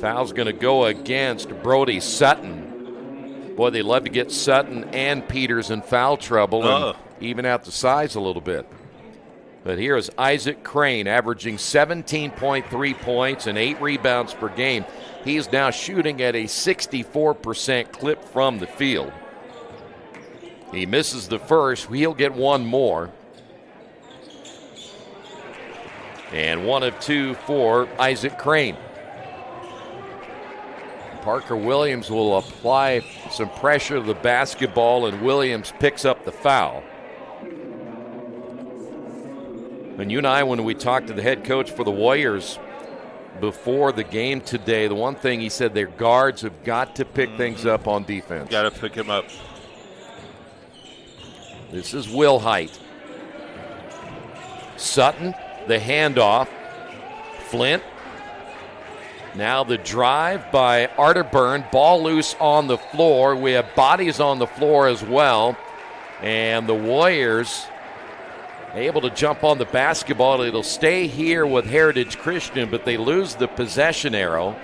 Foul's going to go against Brody Sutton. Boy, they love to get Sutton and Peters in foul trouble and even out the size a little bit. But here is Isaac Crane averaging 17.3 points and 8 rebounds per game. He's now shooting at a 64% clip from the field. He misses the first. He'll get one more. And 1 of 2 for Isaac Crane. Parker Williams will apply some pressure to the basketball, and Williams picks up the foul. And you and I, when we talked to the head coach for the Warriors before the game today, the one thing he said, their guards have got to pick things up on defense. Got to pick him up. This is Will Height. Sutton, the handoff. Flint. Now the drive by Arterburn. Ball loose on the floor. We have bodies on the floor as well. And the Warriors able to jump on the basketball. It'll stay here with Heritage Christian, but they lose the possession arrow.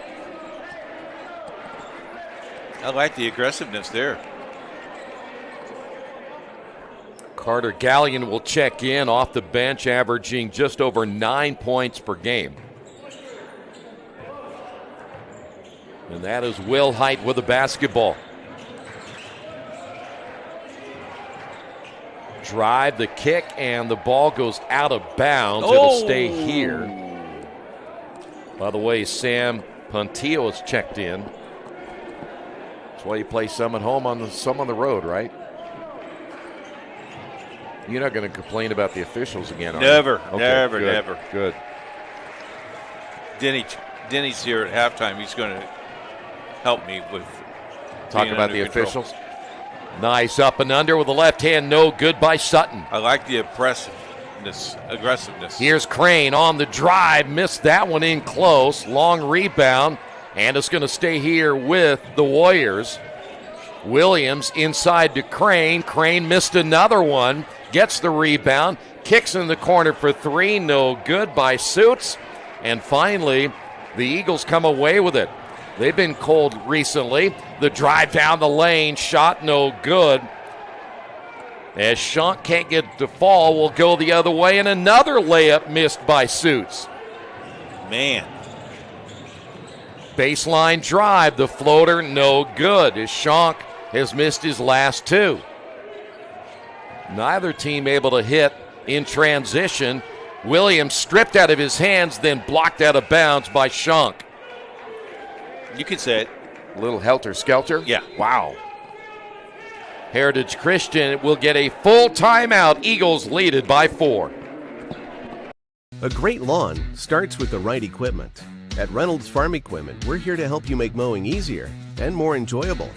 I like the aggressiveness there. Carter Gallion will check in off the bench, averaging just over 9 points per game. And that is Will Height with the basketball. Drive, the kick, and the ball goes out of bounds. It'll stay here. By the way, Sam Puntillo has checked in. That's why you play some at home, some on the road, right? You're not going to complain about the officials again, are you? Never, Okay, never, good, never. Good. Denny's here at halftime. He's going to help me with talk about the officials. Nice up and under with the left hand, no good by Sutton. I like the aggressiveness. Here's Crane on the drive, missed that one in close. Long rebound, and it's going to stay here with the Warriors. Williams inside to Crane. Crane missed another one, gets the rebound, kicks in the corner for 3, no good by Suits. And finally, the Eagles come away with it. They've been cold recently. The drive down the lane, shot no good. As Shank can't get the fall, will go the other way, and another layup missed by Suits. Man. Baseline drive, the floater, no good, as Shank has missed his last 2. Neither team able to hit in transition. Williams stripped out of his hands, then blocked out of bounds by Shank. You could say it. A little helter-skelter? Yeah. Wow. Heritage Christian will get a full timeout. Eagles lead it by 4. A great lawn starts with the right equipment. At Reynolds Farm Equipment, we're here to help you make mowing easier and more enjoyable.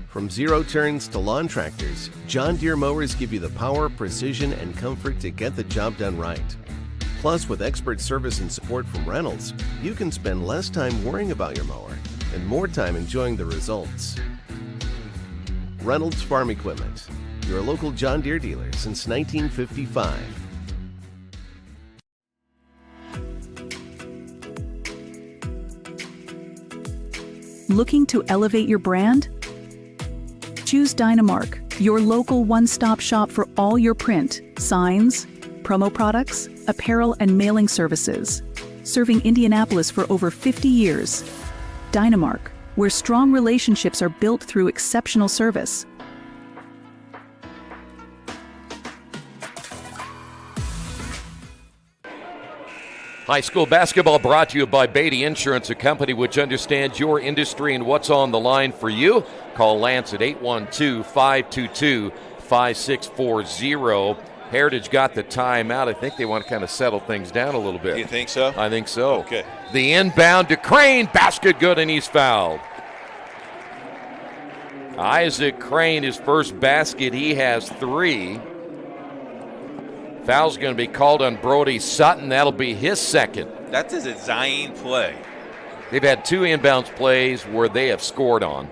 From zero turns to lawn tractors, John Deere mowers give you the power, precision, and comfort to get the job done right. Plus, with expert service and support from Reynolds, you can spend less time worrying about your mower and more time enjoying the results. Reynolds Farm Equipment, your local John Deere dealer since 1955. Looking to elevate your brand? Choose Dynamark, your local one-stop shop for all your print, signs, promo products, apparel, and mailing services. Serving Indianapolis for over 50 years. Dynamark, where strong relationships are built through exceptional service. High school basketball brought to you by Beatty Insurance, a company which understands your industry and what's on the line for you. Call Lance at 812-522-5640. Heritage got the timeout. I think they want to kind of settle things down a little bit. You think so? I think so. Okay. The inbound to Crane. Basket good, and he's fouled. Isaac Crane, his first basket. He has 3. Foul's going to be called on Brody Sutton. That'll be his second. That's a design play. They've had 2 inbounds plays where they have scored on.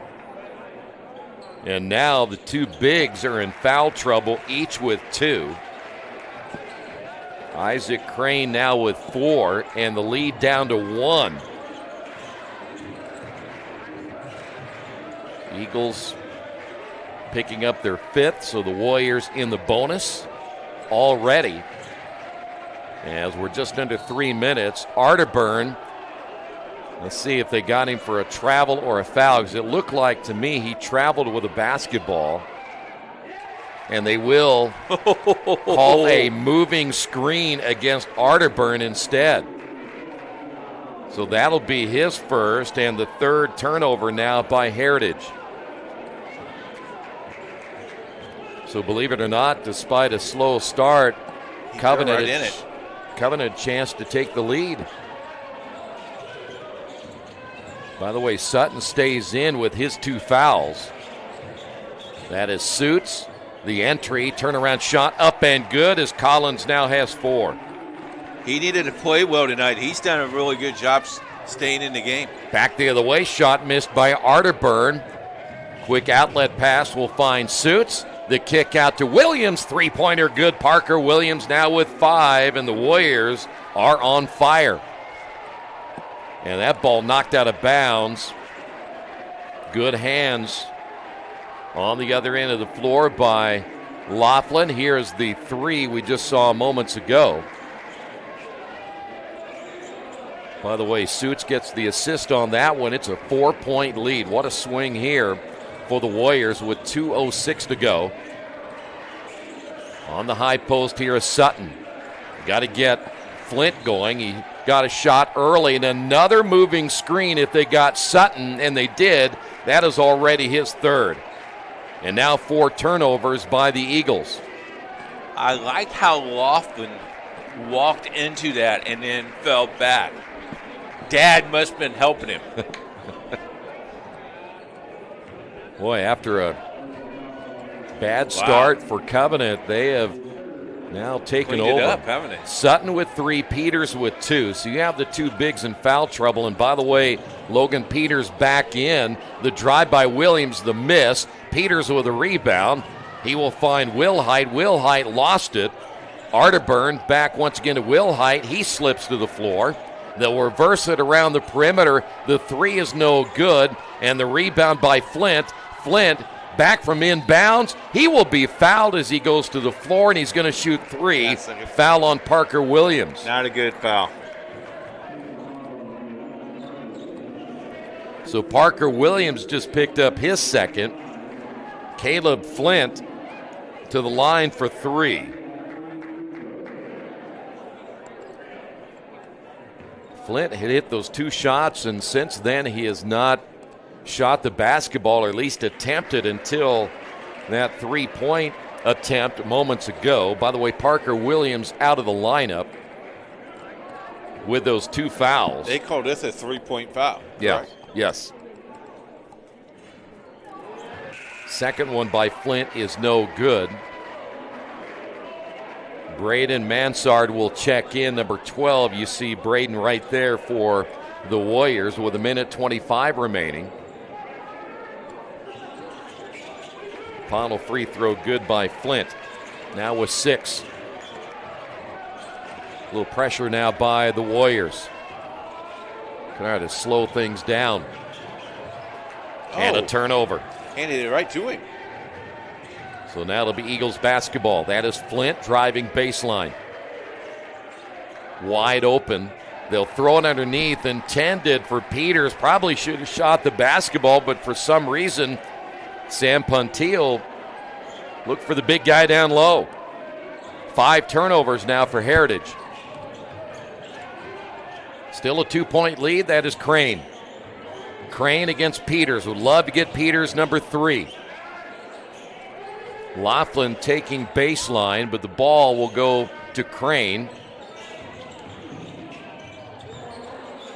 And now the 2 bigs are in foul trouble, each with 2. Isaac Crane now with 4, and the lead down to 1. Eagles picking up their 5th, so the Warriors in the bonus already. As we're just under 3 minutes, Arterburn, let's see if they got him for a travel or a foul, because it looked like to me he traveled with a basketball. And they will call a moving screen against Arterburn instead. So that'll be his first and the 3rd turnover now by Heritage. So believe it or not, despite a slow start, Covenant had a chance to take the lead. By the way, Sutton stays in with his 2 fouls. That is Suits. The entry, turnaround shot up and good as Collins now has 4. He needed to play well tonight. He's done a really good job staying in the game. Back the other way, shot missed by Arterburn. Quick outlet pass will find Suits. The kick out to Williams, 3-pointer good. Parker Williams now with 5, and the Warriors are on fire. And that ball knocked out of bounds. Good hands on the other end of the floor by Laughlin. Here's the 3 we just saw moments ago. By the way, Suits gets the assist on that one. It's a 4-point lead. What a swing here for the Warriors with 2:06 to go. On the high post here is Sutton. Got to get Flint going. He got a shot early, and another moving screen if they got Sutton, and they did. That is already his 3rd. And now 4 turnovers by the Eagles. I like how Laughlin walked into that and then fell back. Dad must have been helping him. Boy, after a bad start for Covenant, they have now taken Cleaned over. it up, haven't they? Sutton with 3, Peters with 2. So you have the 2 bigs in foul trouble. And by the way, Logan Peters back in. The drive by Williams, the miss. Peters with a rebound. He will find Wilhite. Wilhite lost it. Arterburn back once again to Wilhite. He slips to the floor. They'll reverse it around the perimeter. The 3 is no good. And the rebound by Flint. Flint back from inbounds. He will be fouled as he goes to the floor, and he's going to shoot 3. Foul on Parker Williams. Not a good foul. So Parker Williams just picked up his 2nd. Caleb Flint to the line for 3. Flint had hit those 2 shots, and since then he has not shot the basketball, or at least attempted, until that 3-point attempt moments ago. By the way, Parker Williams out of the lineup with those 2 fouls. They called this a 3-point foul. Yeah, Correct. yes. Second one by Flint is no good. Braden Mansard will check in, number 12. You see Braden right there for the Warriors with 1:25 remaining. Final free throw good by Flint. Now with 6. A little pressure now by the Warriors. Trying to slow things down. And a turnover. Handed it right to him. So now it'll be Eagles basketball. That is Flint driving baseline. Wide open. They'll throw it underneath, intended for Peters. Probably should have shot the basketball, but for some reason, Sam Puntil looked for the big guy down low. 5 turnovers now for Heritage. Still a 2-point lead. That is Crane. Crane against Peters. Would love to get Peters number 3. Laughlin taking baseline, but the ball will go to Crane.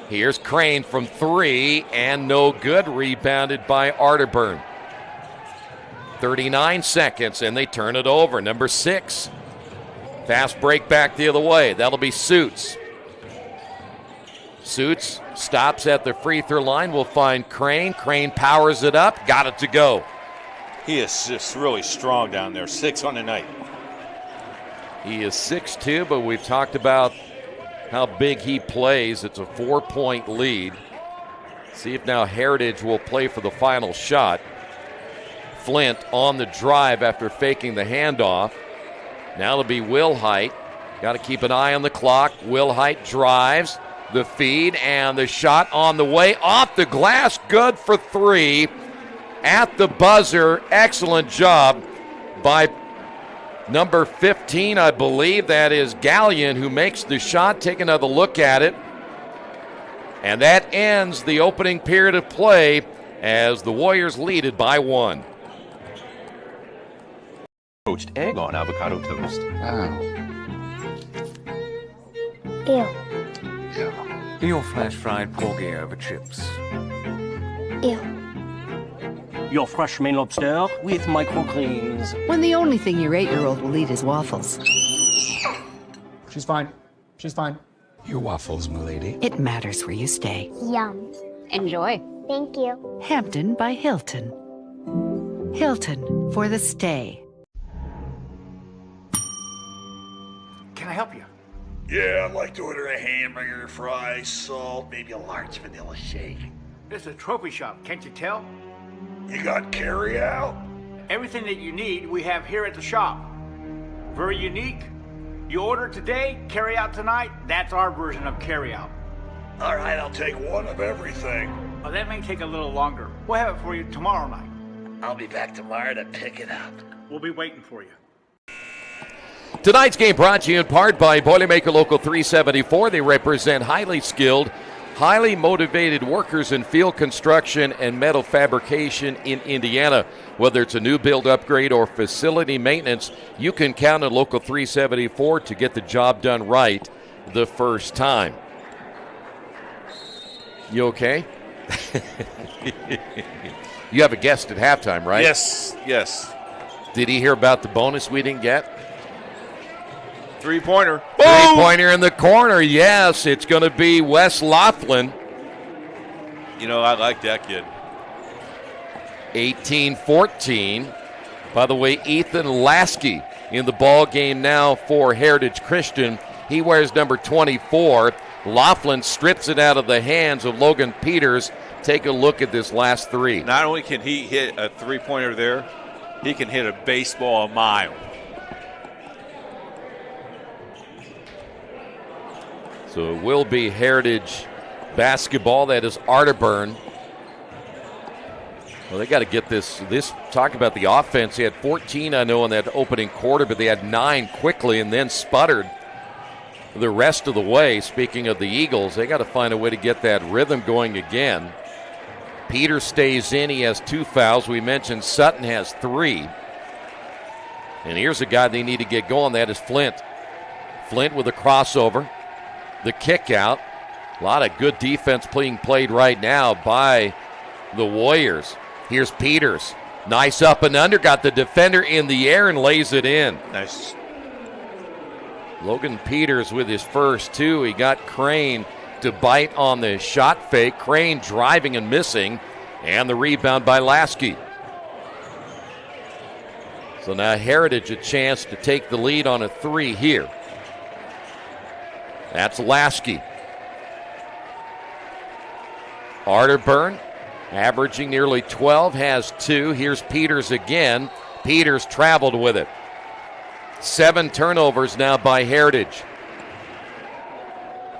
Here's Crane from 3, and no good. Rebounded by Arterburn. 39 seconds, and they turn it over. Number 6. Fast break back the other way. That'll be Suits. Suits stops at the free throw line. We'll find Crane. Crane powers it up. Got it to go. He is just really strong down there. 6 on the night. He is 6'2", but we've talked about how big he plays. It's a 4-point lead. See if now Heritage will play for the final shot. Flint on the drive after faking the handoff. Now it'll be Will Height. Got to keep an eye on the clock. Will Height drives the feed, and the shot on the way off the glass. Good for 3 at the buzzer. Excellent job by number 15, I believe. That is Gallion, who makes the shot. Take another look at it. And that ends the opening period of play as the Warriors lead it by 1. Poached egg on avocado toast. Ew. Your flash fried porgy over chips. Ew. Your fresh main lobster with microgreens. When the only thing your 8-year-old will eat is waffles. She's fine. She's fine. Your waffles, milady. It matters where you stay. Yum. Enjoy. Thank you. Hampton by Hilton. Hilton for the stay. Can I help you? Yeah, I'd like to order a hamburger, fries, salt, maybe a large vanilla shake. This is a trophy shop, can't you tell? You got carry out? Everything that you need, we have here at the shop. Very unique. You order today, carry out tonight. That's our version of carry out. All right, I'll take one of everything. Oh, that may take a little longer. We'll have it for you tomorrow night. I'll be back tomorrow to pick it up. We'll be waiting for you. Tonight's game brought to you in part by Boilermaker Local 374. They represent highly skilled, highly motivated workers in field construction and metal fabrication in Indiana. Whether it's a new build, upgrade, or facility maintenance, you can count on Local 374 to get the job done right the first time. You okay? You have a guest at halftime, right? Yes. Did he hear about the bonus we didn't get? Three-pointer. Three-pointer in the corner, yes. It's going to be Wes Laughlin. You know, I like that kid. 18-14. By the way, Ethan Lasky in the ball game now for Heritage Christian. He wears number 24. Laughlin strips it out of the hands of Logan Peters. Take a look at this last three. Not only can he hit a three-pointer there, he can hit a baseball a mile. So it will be Heritage basketball. That is Arterburn. Well, they got to get this. Talk about the offense. He had 14, I know, in that opening quarter, but they had 9 quickly and then sputtered the rest of the way. Speaking of the Eagles, they got to find a way to get that rhythm going again. Peter stays in. He has 2 fouls. We mentioned Sutton has 3. And here's a guy they need to get going. That is Flint. Flint with a crossover. The kick out. A lot of good defense being played right now by the Warriors. Here's Peters. Nice up and under. Got the defender in the air and lays it in. Nice. Logan Peters with his first 2. He got Crane to bite on the shot fake. Crane driving and missing. And the rebound by Lasky. So now Heritage a chance to take the lead on a 3 here. That's Lasky. Arterburn averaging nearly 12, has 2. Here's Peters again. Peters traveled with it. 7 turnovers now by Heritage.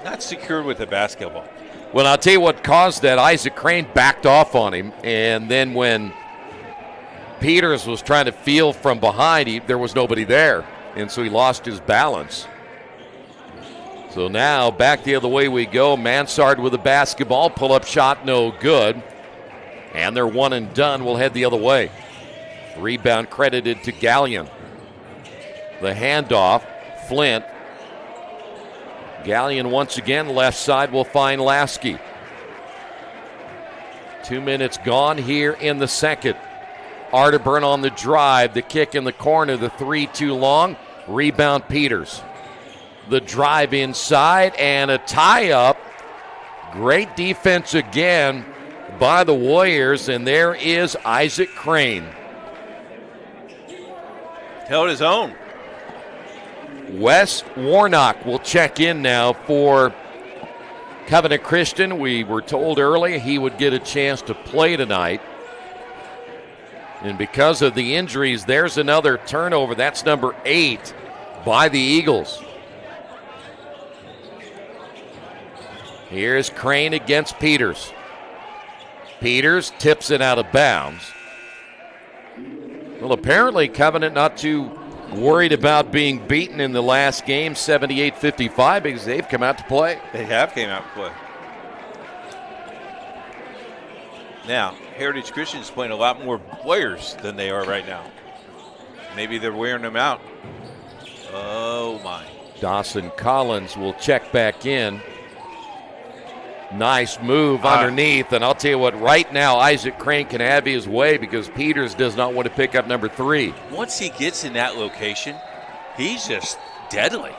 Not secured with the basketball. Well, I'll tell you what caused that. Isaac Crane backed off on him, and then when Peters was trying to feel from behind, there was nobody there, and so he lost his balance. So now back the other way we go. Mansard with the basketball. Pull-up shot, no good. And they're one and done. We'll head the other way. Rebound credited to Gallion. The handoff, Flint. Gallion once again, left side will find Lasky. 2 minutes gone here in the second. Arterburn on the drive, the kick in the corner, the 3 too long. Rebound Peters. The drive inside and a tie-up. Great defense again by the Warriors, and there is Isaac Crane. Held his own. Wes Warnock will check in now for Covenant Christian. We were told earlier he would get a chance to play tonight. And because of the injuries, there's another turnover. That's number 8 by the Eagles. Here's Crane against Peters. Peters tips it out of bounds. Well, apparently Covenant not too worried about being beaten in the last game, 78-55, because they've come out to play. They have came out to play. Now, Heritage Christian's playing a lot more players than they are right now. Maybe they're wearing them out. Oh, my. Dawson Collins will check back in. Nice move underneath, and I'll tell you what, right now Isaac Crane can have his way because Peters does not want to pick up number 3. Once he gets in that location, he's just deadly.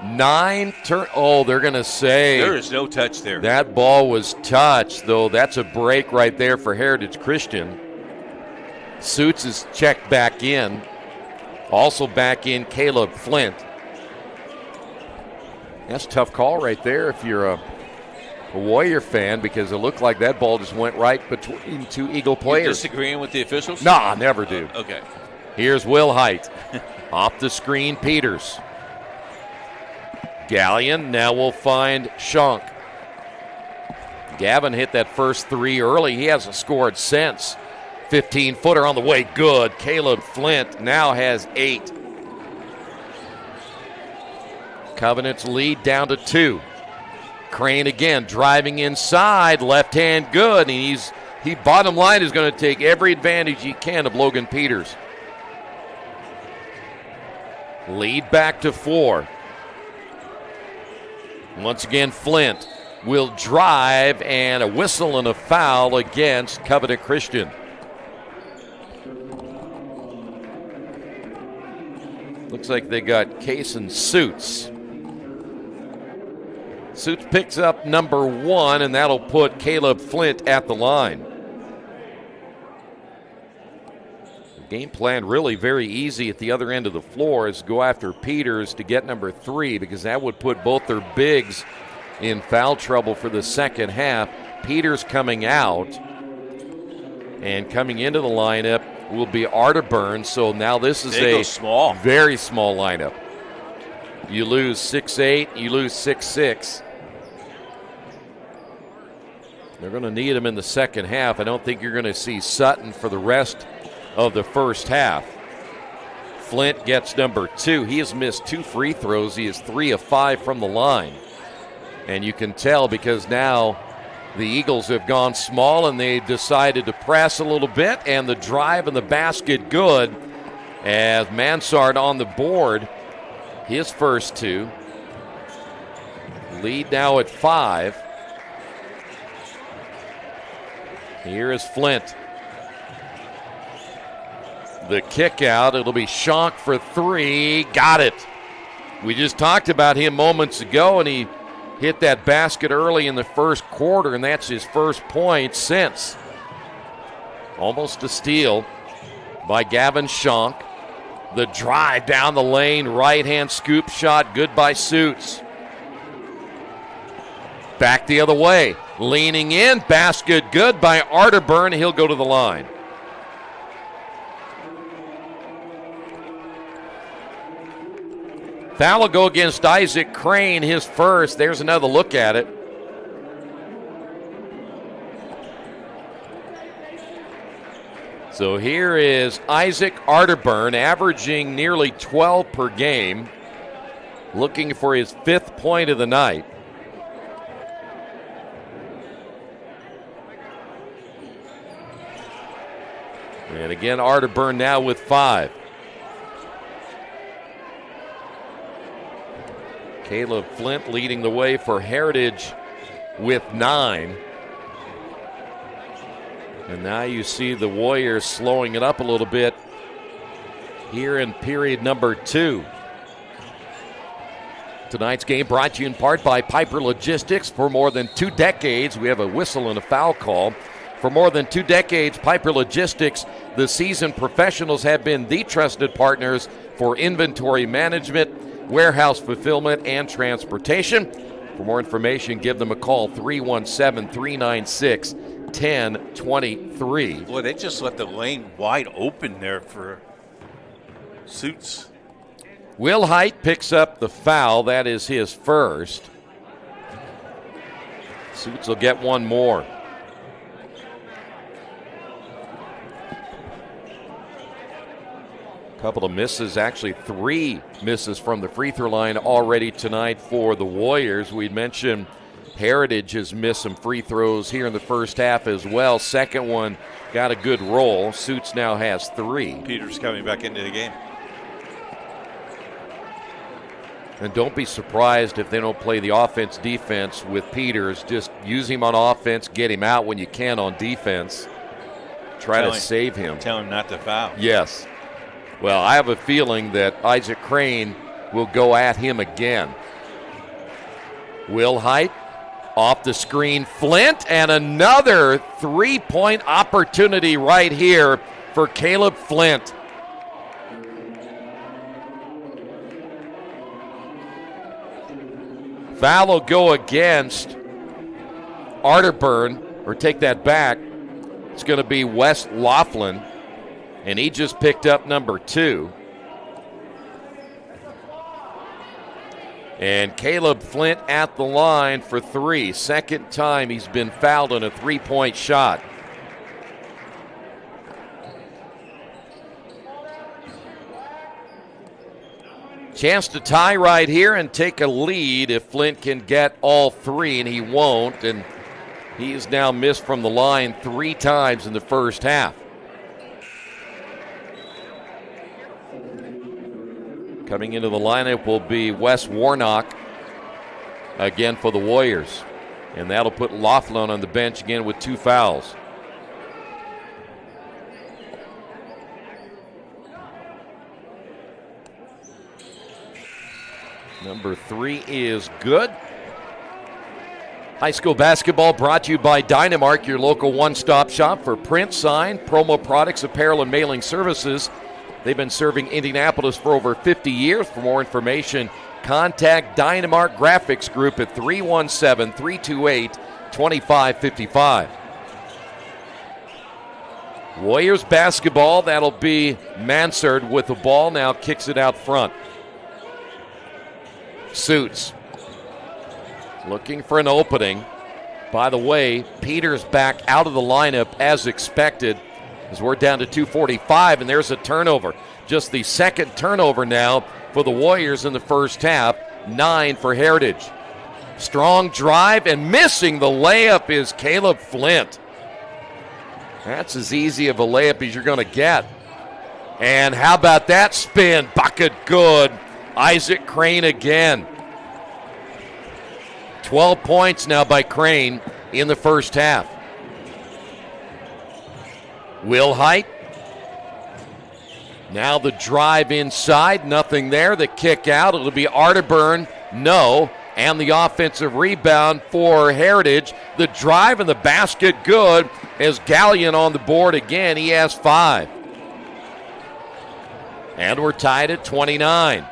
9 turn. Oh, they're going to say there is no touch there. That ball was touched, though. That's a break right there for Heritage Christian. Suits is checked back in. Also back in Caleb Flint. That's a tough call right there if you're a Warrior fan, because it looked like that ball just went right between 2 Eagle players. You disagreeing with the officials? No, I never do. Okay. Here's Will Height. Off the screen, Peters. Gallion now will find Schonk. Gavin hit that first 3 early. He hasn't scored since. 15-footer on the way, good. Caleb Flint now has 8. Covenant's lead down to 2. Crane again driving inside, left hand good, and he bottom line is going to take every advantage he can of Logan Peters. Lead back to 4. Once again, Flint will drive, and a whistle and a foul against Covenant Christian. Looks like they got Case and Suits. Suits picks up number 1, and that'll put Caleb Flint at the line. The game plan really very easy at the other end of the floor is go after Peters to get number 3, because that would put both their bigs in foul trouble for the second half. Peters coming out, and coming into the lineup will be Arterburn. So now this is a small, very small lineup. You lose 6'8", you lose 6'6". They're going to need him in the second half. I don't think you're going to see Sutton for the rest of the first half. Flint gets number 2. He has missed 2 free throws. He is 3 of 5 from the line. And you can tell because now the Eagles have gone small and they decided to press a little bit, and the drive and the basket good as Mansard on the board. His first 2. Lead now at 5. Here is Flint. The kick out. It'll be Schonk for 3. Got it. We just talked about him moments ago, and he hit that basket early in the first quarter, and that's his first point since. Almost a steal by Gavin Schonk. The drive down the lane, right-hand scoop shot, good by Suits. Back the other way, leaning in, basket good by Arterburn. He'll go to the line. Foul will go against Isaac Crane, his first. There's another look at it. So here is Isaac Arterburn, averaging nearly 12 per game, looking for his 5th point of the night. And again, Arterburn now with 5. Caleb Flint leading the way for Heritage with 9. And now you see the Warriors slowing it up a little bit here in period number 2. Tonight's game brought to you in part by Piper Logistics. For more than 2 decades, we have a whistle and a foul call. For more than 2 decades, Piper Logistics, the seasoned professionals, have been the trusted partners for inventory management, warehouse fulfillment, and transportation. For more information, give them a call, 317-396-8800. 10-23. Boy, they just left the lane wide open there for Suits. Will Height picks up the foul. That is his first. Suits will get one more. Couple of misses, actually 3 misses from the free throw line already tonight for the Warriors. We mentioned Heritage has missed some free throws here in the first half as well. Second one got a good roll. Suits now has 3. Peters coming back into the game. And don't be surprised if they don't play the offense-defense with Peters. Just use him on offense, get him out when you can on defense. Try to save him. Tell him not to foul. Yes. Well, I have a feeling that Isaac Crane will go at him again. Will Height off the screen. Flint, and another 3-point opportunity right here for Caleb Flint. Foul will go against Arterburn, or take that back. It's going to be Wes Laughlin. And he just picked up number 2. And Caleb Flint at the line for 3. Second time he's been fouled on a 3-point shot. Chance to tie right here and take a lead if Flint can get all 3, and he won't. And he's now missed from the line 3 times in the first half. Coming into the lineup will be Wes Warnock again for the Warriors. And that'll put Laughlin on the bench again with 2 fouls. Number 3 is good. High school basketball brought to you by Dynamark, your local one-stop shop for print, sign, promo products, apparel, and mailing services. They've been serving Indianapolis for over 50 years. For more information, contact Dynamark Graphics Group at 317-328-2555. Warriors basketball, that'll be Mansard with the ball, now kicks it out front. Suits looking for an opening. By the way, Peters back out of the lineup as expected, as we're down to 2:45, and there's a turnover. Just the second turnover now for the Warriors in the first half, 9 for Heritage. Strong drive, and missing the layup is Caleb Flint. That's as easy of a layup as you're going to get. And how about that spin? Bucket good. Isaac Crane again. 12 points now by Crane in the first half. Will Height. Now the drive inside, nothing there. The kick out, it'll be Arterburn, no. And the offensive rebound for Heritage. The drive and the basket good, as Gallion on the board again. He has 5. And we're tied at 29.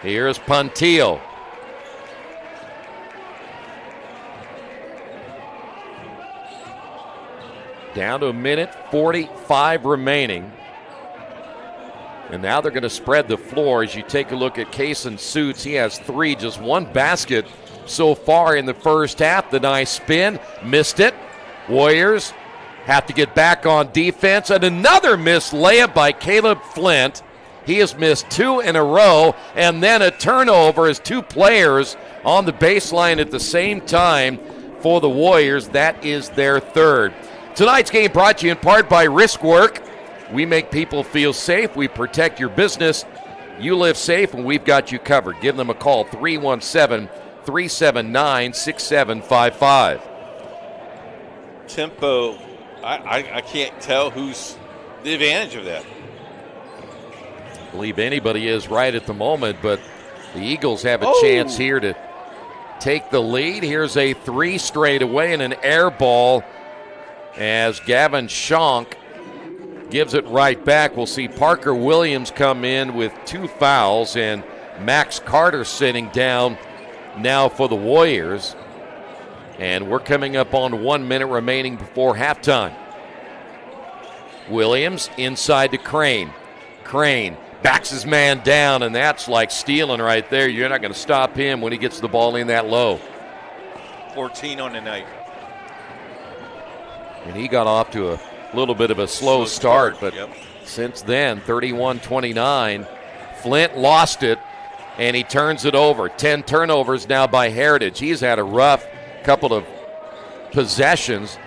Here's Puntillo. Down to a minute 45 remaining. And now they're going to spread the floor. As you take a look at Kaysen Suits, he has 3, just 1 basket so far in the first half. The nice spin, missed it. Warriors have to get back on defense. And another missed layup by Caleb Flint. He has missed 2 in a row. And then a turnover as 2 players on the baseline at the same time for the Warriors. That is their 3rd. Tonight's game brought to you in part by Riskwork. We make people feel safe. We protect your business. You live safe, and we've got you covered. Give them a call, 317-379-6755. Tempo, I can't tell who's the advantage of that. I believe anybody is right at the moment, but the Eagles have a chance here to take the lead. Here's a 3 straight away and an air ball as Gavin Schonk gives it right back. We'll see Parker Williams come in with 2 fouls, and Max Carter sitting down now for the Warriors. And we're coming up on 1 minute remaining before halftime. Williams inside to Crane. Crane backs his man down, and that's like stealing right there. You're not going to stop him when he gets the ball in that low. 14 on the night. And he got off to a little bit of a slow start, but yep. Since then, 31-29, Flint lost it, and he turns it over. 10 turnovers now by Heritage. He's had a rough couple of possessions.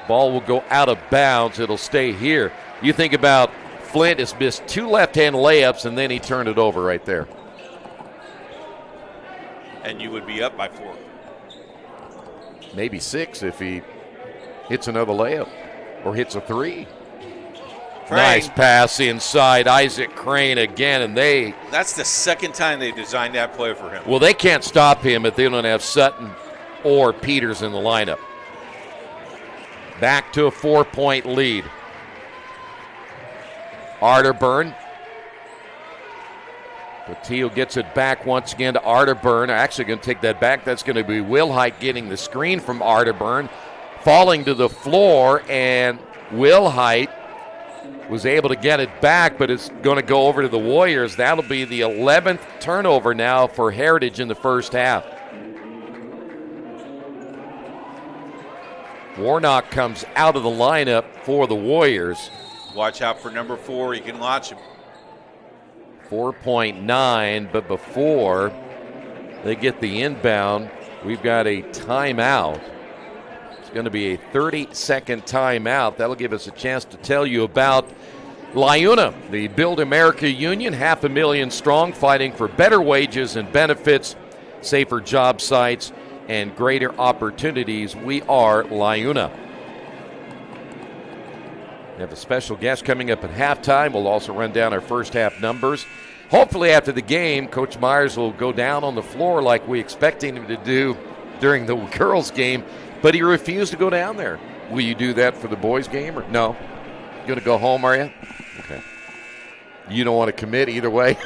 Ball will go out of bounds. It'll stay here. You think about Flint has missed 2 left-hand layups, and then he turned it over right there. And you would be up by 4. Maybe 6 if he hits another layup or hits a 3. Crane. Nice pass inside. Isaac Crane again, and that's the second time they designed that play for him. Well, they can't stop him if they don't have Sutton or Peters in the lineup. Back to a 4-point lead. Arterburn. Patillo gets it back once again to Arterburn. Actually going to take that back. That's going to be Wilhite getting the screen from Arterburn. Falling to the floor, and Wilhite was able to get it back, but it's going to go over to the Warriors. That'll be the 11th turnover now for Heritage in the first half. Warnock comes out of the lineup for the Warriors. Watch out for number 4. You can launch him. 4.9, but before they get the inbound, we've got a timeout. It's going to be a 30-second timeout. That'll give us a chance to tell you about LIUNA, the Build America Union, 500,000 strong, fighting for better wages and benefits, safer job sites, and greater opportunities. We are LIUNA. We have a special guest coming up at halftime. We'll also run down our first half numbers. Hopefully after the game, Coach Myers will go down on the floor like we expected him to do during the girls' game, but he refused to go down there. Will you do that for the boys' game? Or no? You going to go home, are you? Okay. You don't want to commit either way?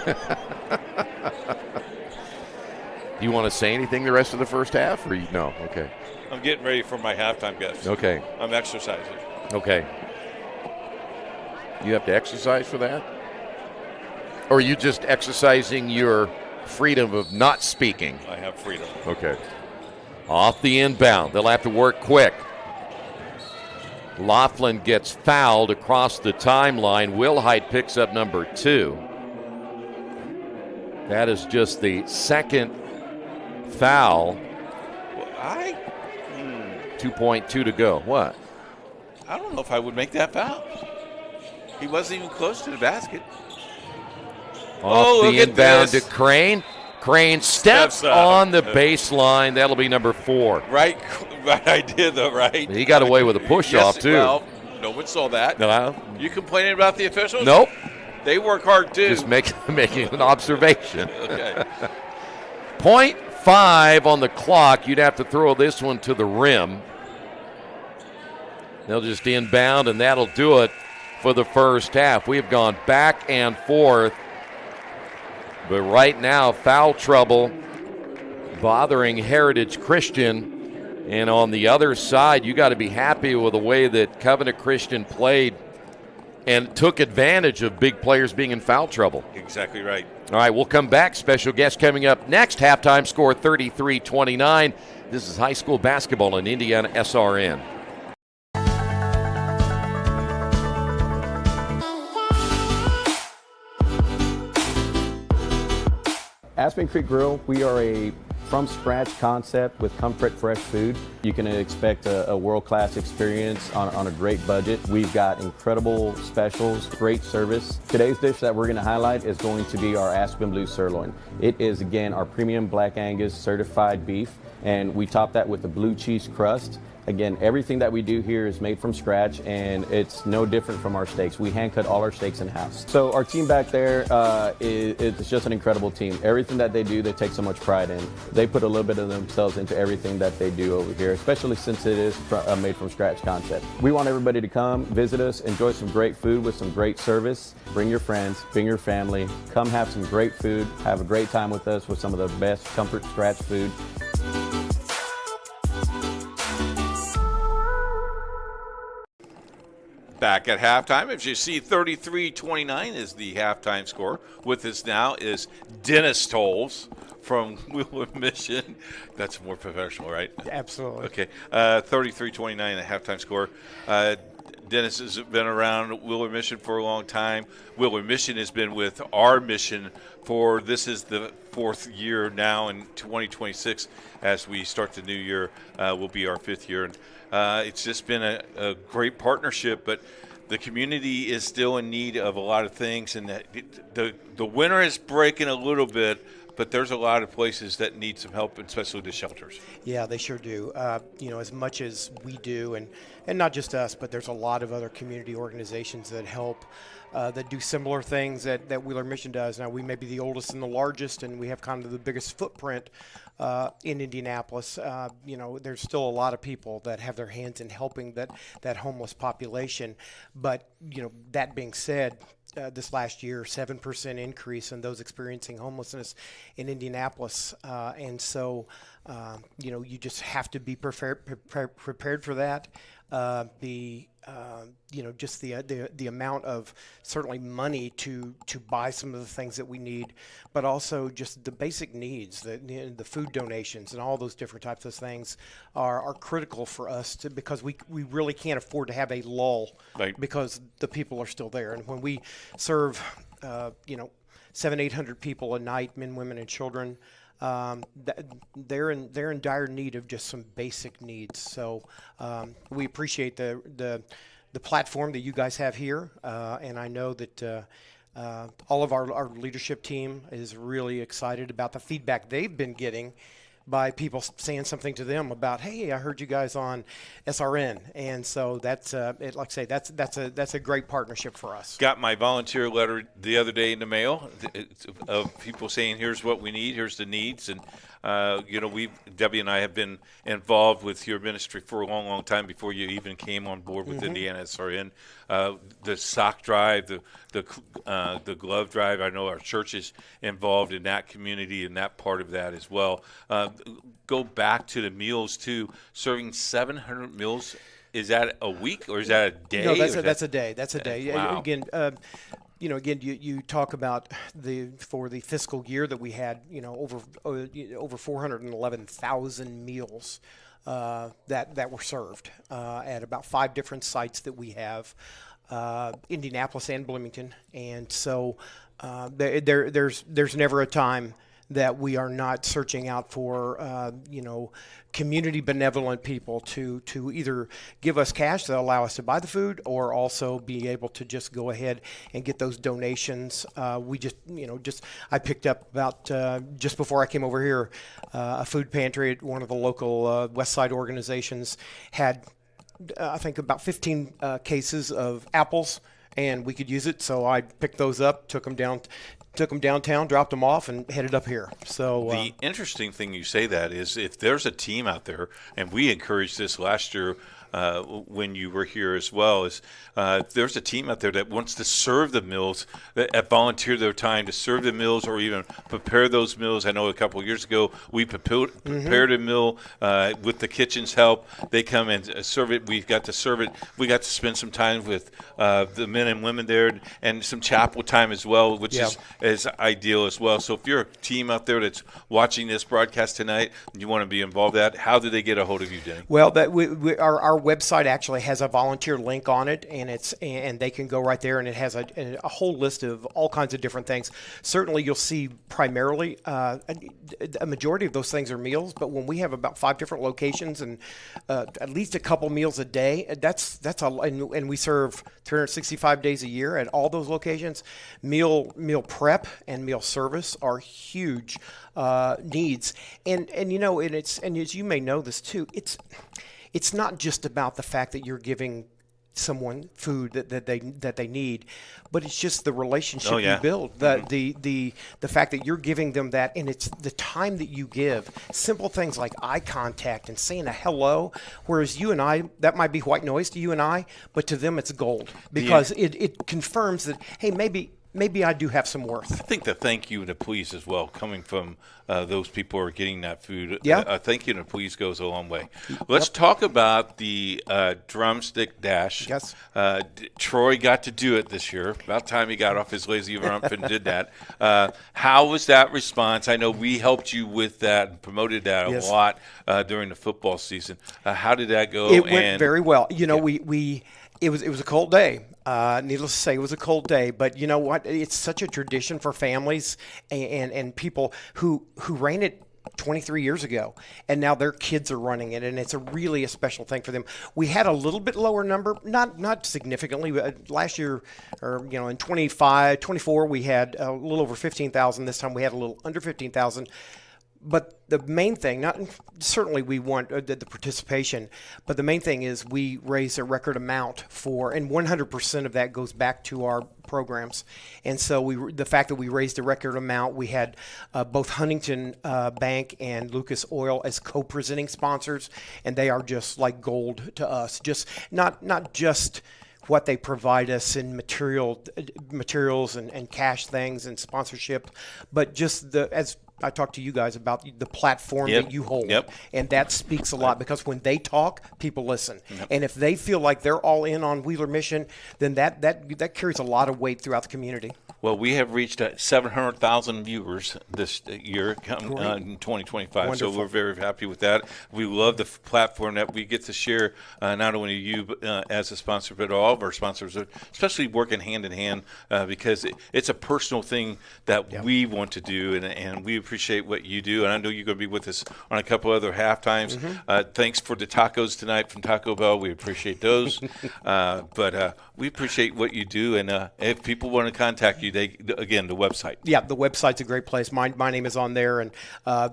Do you want to say anything the rest of the first half? Or no? Okay. I'm getting ready for my halftime guest. Okay. I'm exercising. Okay. You have to exercise for that? Or are you just exercising your freedom of not speaking? I have freedom. Okay. Off the inbound. They'll have to work quick. Laughlin gets fouled across the timeline. Wilhite picks up number 2. That is just the second foul. Well, 2.2 to go. What? I don't know if I would make that foul. He wasn't even close to the basket. Off the inbound to Crane. Crane steps on the baseline. That'll be number 4. Right idea, though, right? He got away with a push-off, too. Well, no one saw that. No. You complaining about the officials? Nope. They work hard, too. Just making an observation. Okay. 0.5 on the clock. You'd have to throw this one to the rim. They'll just inbound, and that'll do it for the first half. We have gone back and forth. But right now, foul trouble bothering Heritage Christian. And on the other side, you got to be happy with the way that Covenant Christian played and took advantage of big players being in foul trouble. Exactly right. All right, we'll come back. Special guest coming up next. Halftime score 33-29. This is high school basketball on IndianaSRN. Aspen Creek Grill, we are a from-scratch concept with comfort fresh food. You can expect a world-class experience on a great budget. We've got incredible specials, great service. Today's dish that we're going to highlight is going to be our Aspen Blue Sirloin. It is, again, our premium Black Angus certified beef, and we top that with a blue cheese crust. Again, everything that we do here is made from scratch, and it's no different from our steaks. We hand cut all our steaks in-house. So our team back there is just an incredible team. Everything that they do, they take so much pride in. They put a little bit of themselves into everything that they do over here, especially since it is a made from scratch concept. We want everybody to come, visit us, enjoy some great food with some great service. Bring your friends, bring your family, come have some great food, have a great time with us with some of the best comfort scratch food. back at halftime. If you see 33-29 is the halftime score. With us now is Dennis Tolles from Wheeler Mission. That's more professional, right? Absolutely. Okay. 33-29 the halftime score. Dennis has been around Wheeler Mission for a long time. Wheeler Mission has been with our mission for, this is the 4th year now in 2026. As we start the new year, will be our 5th year. And it's just been a great partnership, but the community is still in need of a lot of things. And the winter is breaking a little bit, but there's a lot of places that need some help, especially the shelters. Yeah, they sure do. As much as we do, and not just us, but there's a lot of other community organizations that help, that do similar things that Wheeler Mission does. Now, we may be the oldest and the largest, and we have kind of the biggest footprint in Indianapolis. There's still a lot of people that have their hands in helping that homeless population. But, that being said, this last year, 7% increase in those experiencing homelessness in Indianapolis. And so, you just have to be prepared for that. Just the amount of certainly money to buy some of the things that we need, but also just the basic needs, the food donations and all those different types of things are critical for us because we really can't afford to have a lull, right, because the people are still there. And when we serve 700-800 people a night, men, women, and children, they're in dire need of just some basic needs. So we appreciate the platform that you guys have here, and I know that all of our leadership team is really excited about the feedback they've been getting by people saying something to them about, hey, I heard you guys on SRN, and so that's like I say, that's a great partnership for us. Got my volunteer letter the other day in the mail of people saying, here's what we need, here's the needs, and Debbie and I have been involved with your ministry for a long, long time before you even came on board with IndianaSRN. The sock drive, the glove drive. I know our church is involved in that community and that part of that as well. Go back to the meals too. Serving 700 meals. Is that a week or is that a day? No, that's a day. That's a day. Wow. Again, you talk about for the fiscal year that we had, over 411,000 meals that were served at about 5 different sites that we have, Indianapolis and Bloomington, and so there's never a time that we are not searching out for, community benevolent people to either give us cash to allow us to buy the food or also be able to just go ahead and get those donations. We I picked up about, just before I came over here, a food pantry at one of the local West Side organizations had, I think, about 15 cases of apples, and we could use it. So I picked those up, took them downtown, dropped them off, and headed up here. So the interesting thing you say that is, if there's a team out there, and we encouraged this last year when you were here as well, is if there's a team out there that wants to serve the meals, that volunteer their time to serve the meals or even prepare those meals. I know a couple of years ago we prepared a meal with the kitchen's help. They come and serve it. We got to serve it. We got to spend some time with the men and women there and some chapel time as well, which is ideal as well. So if you're a team out there that's watching this broadcast tonight and you want to be involved in that, how do they get a hold of you, Danny? Well, our website actually has a volunteer link on it, and they can go right there, and it has a whole list of all kinds of different things. Certainly, you'll see primarily a majority of those things are meals, but when we have about 5 different locations and at least a couple meals a day, and we serve 365 days a year at all those locations. Meal prep and meal service are huge needs, and as you may know this too, it's not just about the fact that you're giving someone food that they need, but it's just the relationship you build, the fact that you're giving them that, and it's the time that you give. Simple things like eye contact and saying a hello, whereas you and I, that might be white noise to you and I, but to them it's gold, because it confirms that, hey, maybe maybe I do have some worth. I think the thank you and the please as well, coming from those people who are getting that food. Yeah. A thank you and a please goes a long way. Let's talk about the drumstick dash. Yes. Troy got to do it this year. About time he got off his lazy rump and did that. How was that response? I know we helped you with that and promoted that a lot during the football season. How did that go? It went very well. You know, it was a cold day. Needless to say, it was a cold day. But you know what? It's such a tradition for families and people who ran it 23 years ago, and now their kids are running it, and it's really a special thing for them. We had a little bit lower number, not significantly. Last year, or in 24, we had a little over 15,000. This time we had a little under 15,000. But the main thing, certainly we want the participation, but the main thing is we raise a record amount and 100% of that goes back to our programs. And so the fact that we raised a record amount, we had both Huntington Bank and Lucas Oil as co-presenting sponsors, and they are just like gold to us. Just not just what they provide us in materials and cash things and sponsorship, but just as I talked to you guys about the platform that you hold, and that speaks a lot because when they talk, people listen. And if they feel like they're all in on Wheeler Mission, then that carries a lot of weight throughout the community. Well, we have reached 700,000 viewers this year in 2025, Wonderful. So we're very happy with that. We love the platform that we get to share, not only you as a sponsor, but all of our sponsors, especially working hand in hand because it's a personal thing that we want to do, and we appreciate what you do. And I know you're going to be with us on a couple other halftimes. Thanks for the tacos tonight from Taco Bell. We appreciate those. But we appreciate what you do. And if people want to contact you, again, the website. Yeah, the website's a great place. My name is on there, and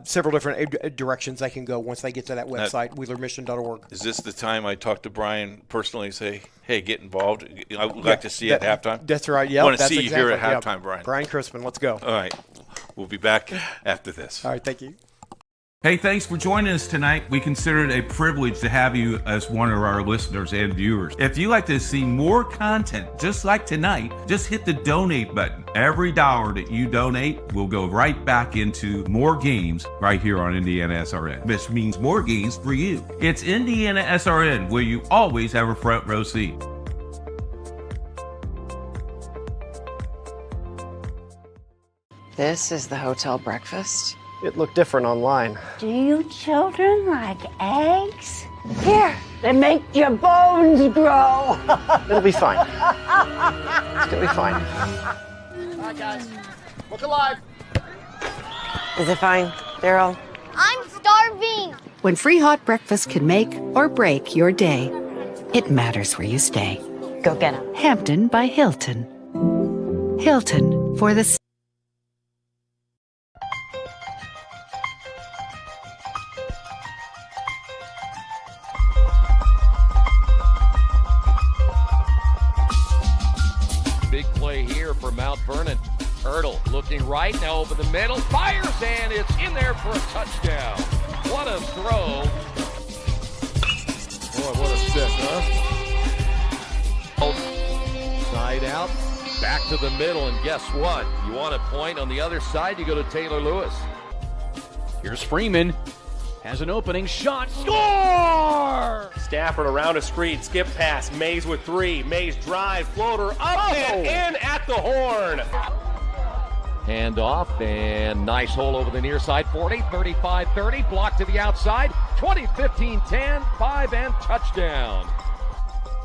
several different directions they can go once they get to that website, wheelermission.org. Is this the time I talk to Brian personally and say, hey, get involved? I would like to see you at halftime. That's right. Yeah, I want to see you here at halftime, Brian. Brian Crispin, let's go. All right. We'll be back after this. All right, thank you. Hey, thanks for joining us tonight. We consider it a privilege to have you as one of our listeners and viewers. If you'd like to see more content just like tonight, just hit the donate button. Every dollar that you donate will go right back into more games right here on IndianaSRN, which means more games for you. It's IndianaSRN, where you always have a front row seat. This is the hotel breakfast. It looked different online. Do you children like eggs? Here, they make your bones grow. It'll be fine. It'll be fine. All right, guys. Look alive. Is it fine, Daryl? I'm starving. When free hot breakfast can make or break your day, it matters where you stay. Go get him. Hampton by Hilton. Hilton for the Big play here for Mount Vernon. Ertl looking right, now over the middle, fires, and it's in there for a touchdown. What a throw. Boy, what a stick, huh? Side out, back to the middle, and guess what? You want a point on the other side, you go to Taylor Lewis. Here's Freeman. Has an opening shot. Score! Stafford around a screen. Skip pass. Mays with three. Mays drive. Floater up and in at the horn. Hand off, and nice hole over the near side. 40, 35, 30. Block to the outside. 20, 15, 10, 5, and touchdown.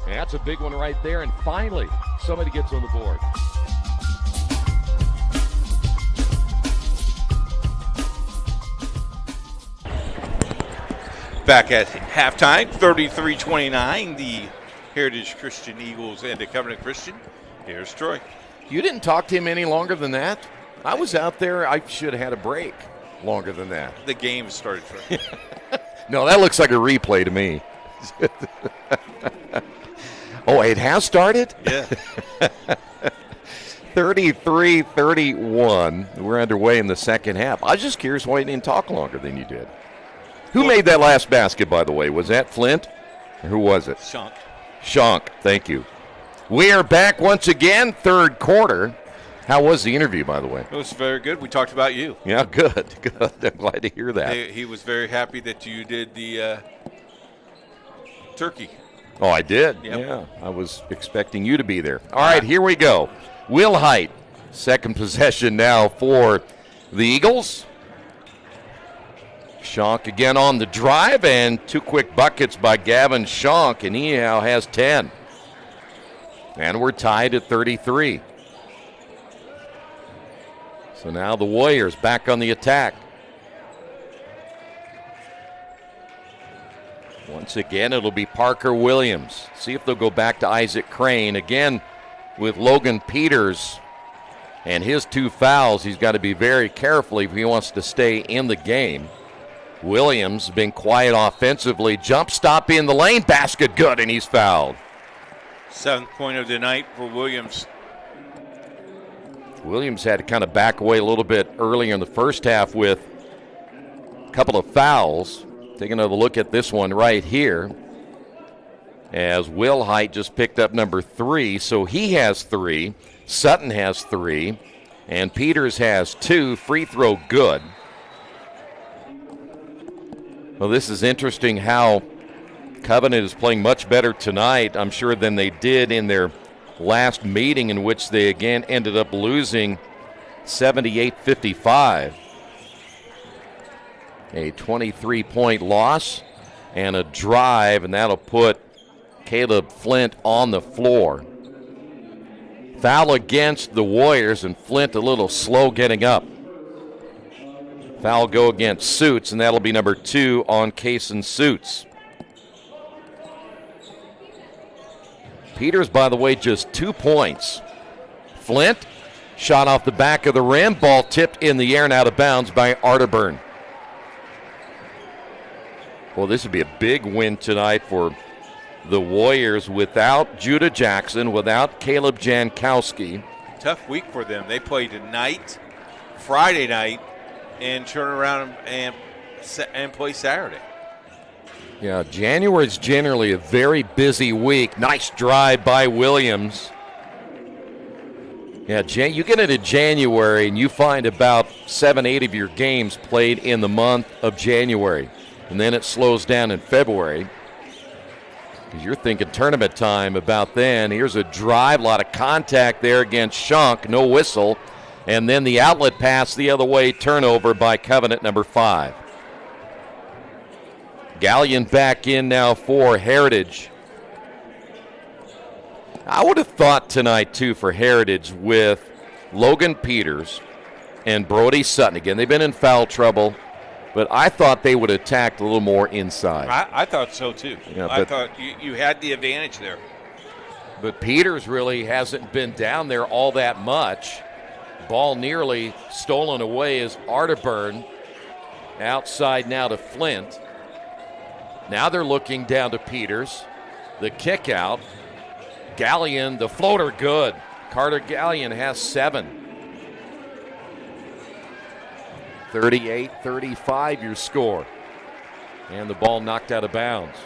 And that's a big one right there. And finally, somebody gets on the board. Back at halftime, 33-29, the Heritage Christian Eagles and the Covenant Christian. Here's Troy. You didn't talk to him any longer than that? I was out there. I should have had a break longer than that. The game started, Troy. No, that looks like a replay to me. Oh, it has started? Yeah. 33-31. We're underway in the second half. I was just curious why you didn't talk longer than you did. Who made that last basket, by the way? Was that Flint? Or who was it? Shonk. Thank you. We are back once again, third quarter. How was the interview, by the way? It was very good. We talked about you. Yeah, good. I'm glad to hear that. He was very happy that you did the turkey. Oh, I did? Yep. Yeah. I was expecting you to be there. All right, here we go. Wilhite, second possession now for the Eagles. Schonk again on the drive, and 2 quick buckets by Gavin Schonk, and he now has 10. And we're tied at 33. So now the Warriors back on the attack. Once again, it'll be Parker Williams. See if they'll go back to Isaac Crane. Again, with Logan Peters and his 2 fouls, he's got to be very careful if he wants to stay in the game. Williams been quiet offensively. Jump stop in the lane. Basket good, and he's fouled. 7th point of the night for Williams. Williams had to kind of back away a little bit earlier in the first half with a couple of fouls. Take another look at this one right here, as Wilhite just picked up number 3, so he has 3. Sutton has 3, and Peters has 2. Free throw good. Well, this is interesting how Covenant is playing much better tonight, I'm sure, than they did in their last meeting, in which they again ended up losing 78-55. A 23-point loss and a drive, and that'll put Caleb Flint on the floor. Foul against the Warriors, and Flint a little slow getting up. Foul go against Suits, and that'll be number 2 on Kaysen Suits. Peters, by the way, just 2 points. Flint, shot off the back of the rim, ball tipped in the air and out of bounds by Arterburn. Well, this would be a big win tonight for the Warriors without Judah Jackson, without Caleb Jankowski. Tough week for them. They play tonight, Friday night, and turn around and play Saturday. Yeah, January is generally a very busy week. Nice drive by Williams. Yeah, you get into January and you find about 7-8 of your games played in the month of January. And then it slows down in February. Because you're thinking tournament time about then. Here's a drive, a lot of contact there against Schonk, no whistle. And then the outlet pass the other way, turnover by Covenant number 5. Gallion back in now for Heritage. I would have thought tonight, too, for Heritage with Logan Peters and Brody Sutton. Again, they've been in foul trouble, but I thought they would have attacked a little more inside. I thought so, too. Yeah, I thought you had the advantage there. But Peters really hasn't been down there all that much. Ball nearly stolen away as Arterburn. Outside now to Flint. Now they're looking down to Peters. The kick out. Gallion, the floater, good. Carter Gallion has 7. 38-35 your score. And the ball knocked out of bounds.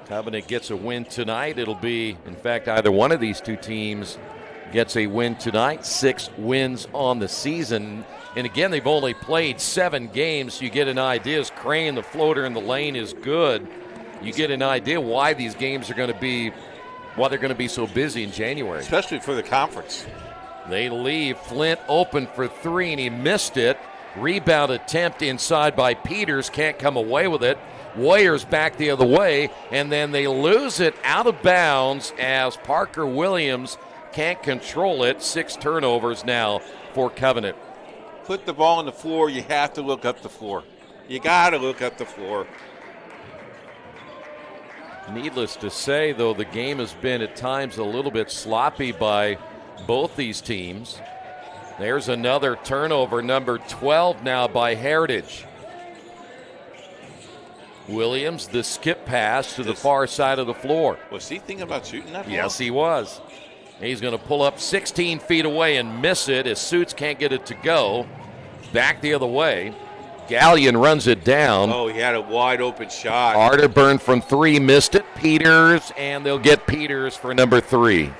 Covenant gets a win tonight. It'll be, in fact, either one of these 2 teams gets a win tonight. 6 wins on the season. And again, they've only played 7 games, so you get an idea. As Crane, the floater in the lane, is good, you get an idea why these games are going to be, why they're going to be so busy in January. Especially for the conference. They leave. Flint open for 3, and he missed it. Rebound attempt inside by Peters. Can't come away with it. Warriors back the other way, and then they lose it out of bounds as Parker Williams can't control it. 6 turnovers now for Covenant. Put the ball on the floor, you have to look up the floor. You got to look up the floor. Needless to say, though, the game has been at times a little bit sloppy by both these teams. There's another turnover, number 12 now by Heritage. Williams, the skip pass to the far side of the floor. Was he thinking about shooting that ball? Yes, he was. He's going to pull up 16 feet away and miss it as Suits can't get it to go. Back the other way. Gallion runs it down. Oh, he had a wide open shot. Arterburn from 3 missed it. Peters, and they'll get Peters for number 3.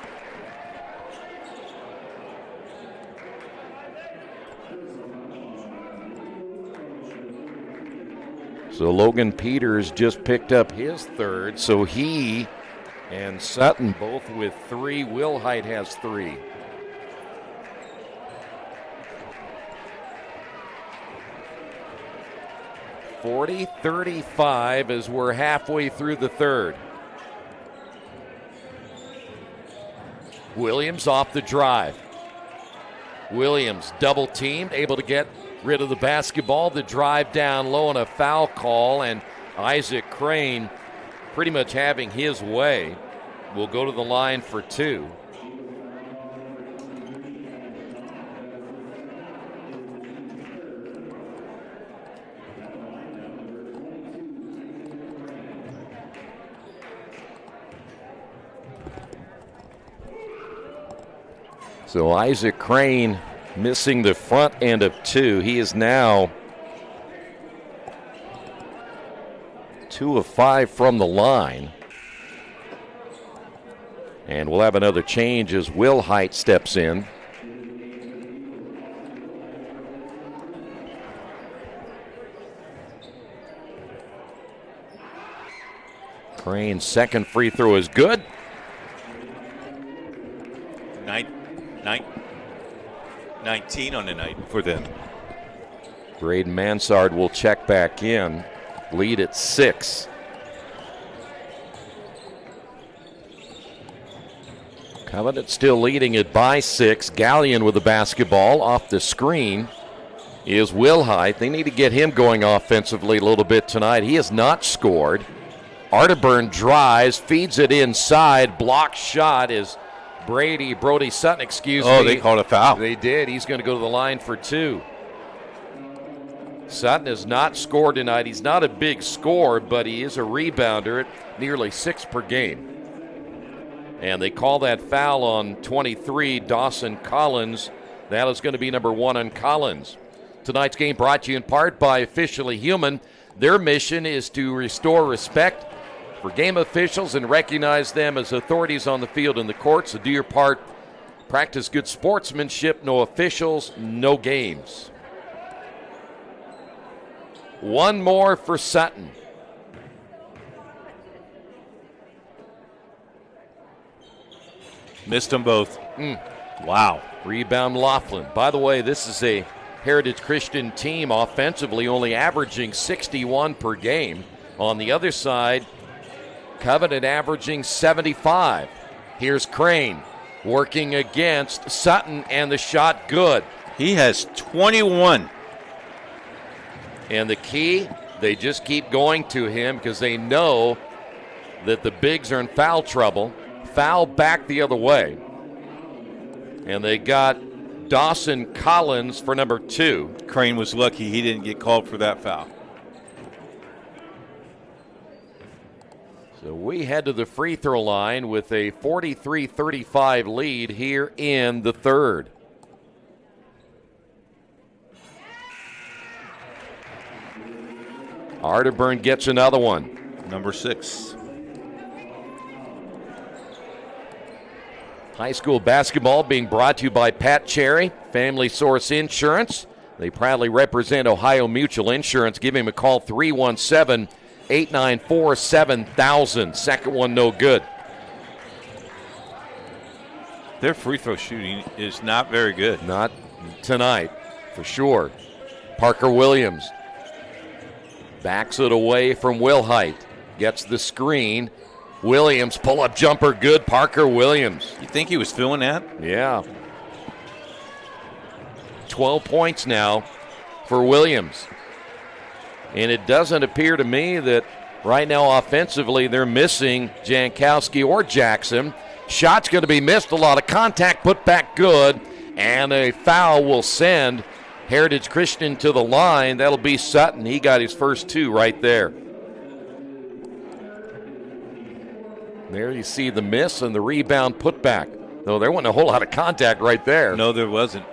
So Logan Peters just picked up his 3rd. So he and Sutton both with 3. Wilhite has 3. .40-35 as we're halfway through the 3rd. Williams off the drive. Williams double teamed, able to get rid of the basketball. The drive down low and a foul call, and Isaac Crane pretty much having his way will go to the line for 2. So Isaac Crane missing the front end of 2. He is now 2 of 5 from the line. And we'll have another change as Wilhite steps in. Crane's second free throw is good. 19 on the night for them. Braden Mansard will check back in. Lead at 6. Covenant still leading it by 6. Gallion with the basketball off the screen is Wilhite. They need to get him going offensively a little bit tonight. He has not scored. Arterburn drives, feeds it inside. Block shot is Brody Sutton, excuse me. Oh, they called a foul. They did. He's going to go to the line for 2. Sutton has not scored tonight. He's not a big scorer, but he is a rebounder at nearly 6 per game. And they call that foul on 23, Dawson Collins. That is going to be number 1 on Collins. Tonight's game brought to you in part by Officially Human. Their mission is to restore respect for game officials and recognize them as authorities on the field and the court. So do your part. Practice good sportsmanship. No officials, no games. One more for Sutton. Missed them both. Wow. Rebound Laughlin. By the way, this is a Heritage Christian team offensively only averaging 61 per game. On the other side, Covenant averaging 75. Here's Crane working against Sutton, and the shot good. He has 21. And the key, they just keep going to him because they know that the bigs are in foul trouble. Foul back the other way. And they got Dawson Collins for number 2. Crane was lucky he didn't get called for that foul. So we head to the free throw line with a 43-35 lead here in the 3rd. Arterburn gets another one. Number 6. High school basketball being brought to you by Pat Cherry, Family Source Insurance. They proudly represent Ohio Mutual Insurance. Give him a call, 317-894-7000. Second one no good. Their free throw shooting is not very good. Not tonight, for sure. Parker Williams backs it away from Wilhite. Gets the screen. Williams, pull-up jumper, good. Parker Williams. You think he was feeling that? Yeah. 12 points now for Williams. And it doesn't appear to me that right now offensively they're missing Jankowski or Jackson. Shot's going to be missed. A lot of contact, put back good. And a foul will send Heritage Christian to the line. That'll be Sutton. He got his first 2 right there. There you see the miss and the rebound put back. Though there wasn't a whole lot of contact right there. No, there wasn't.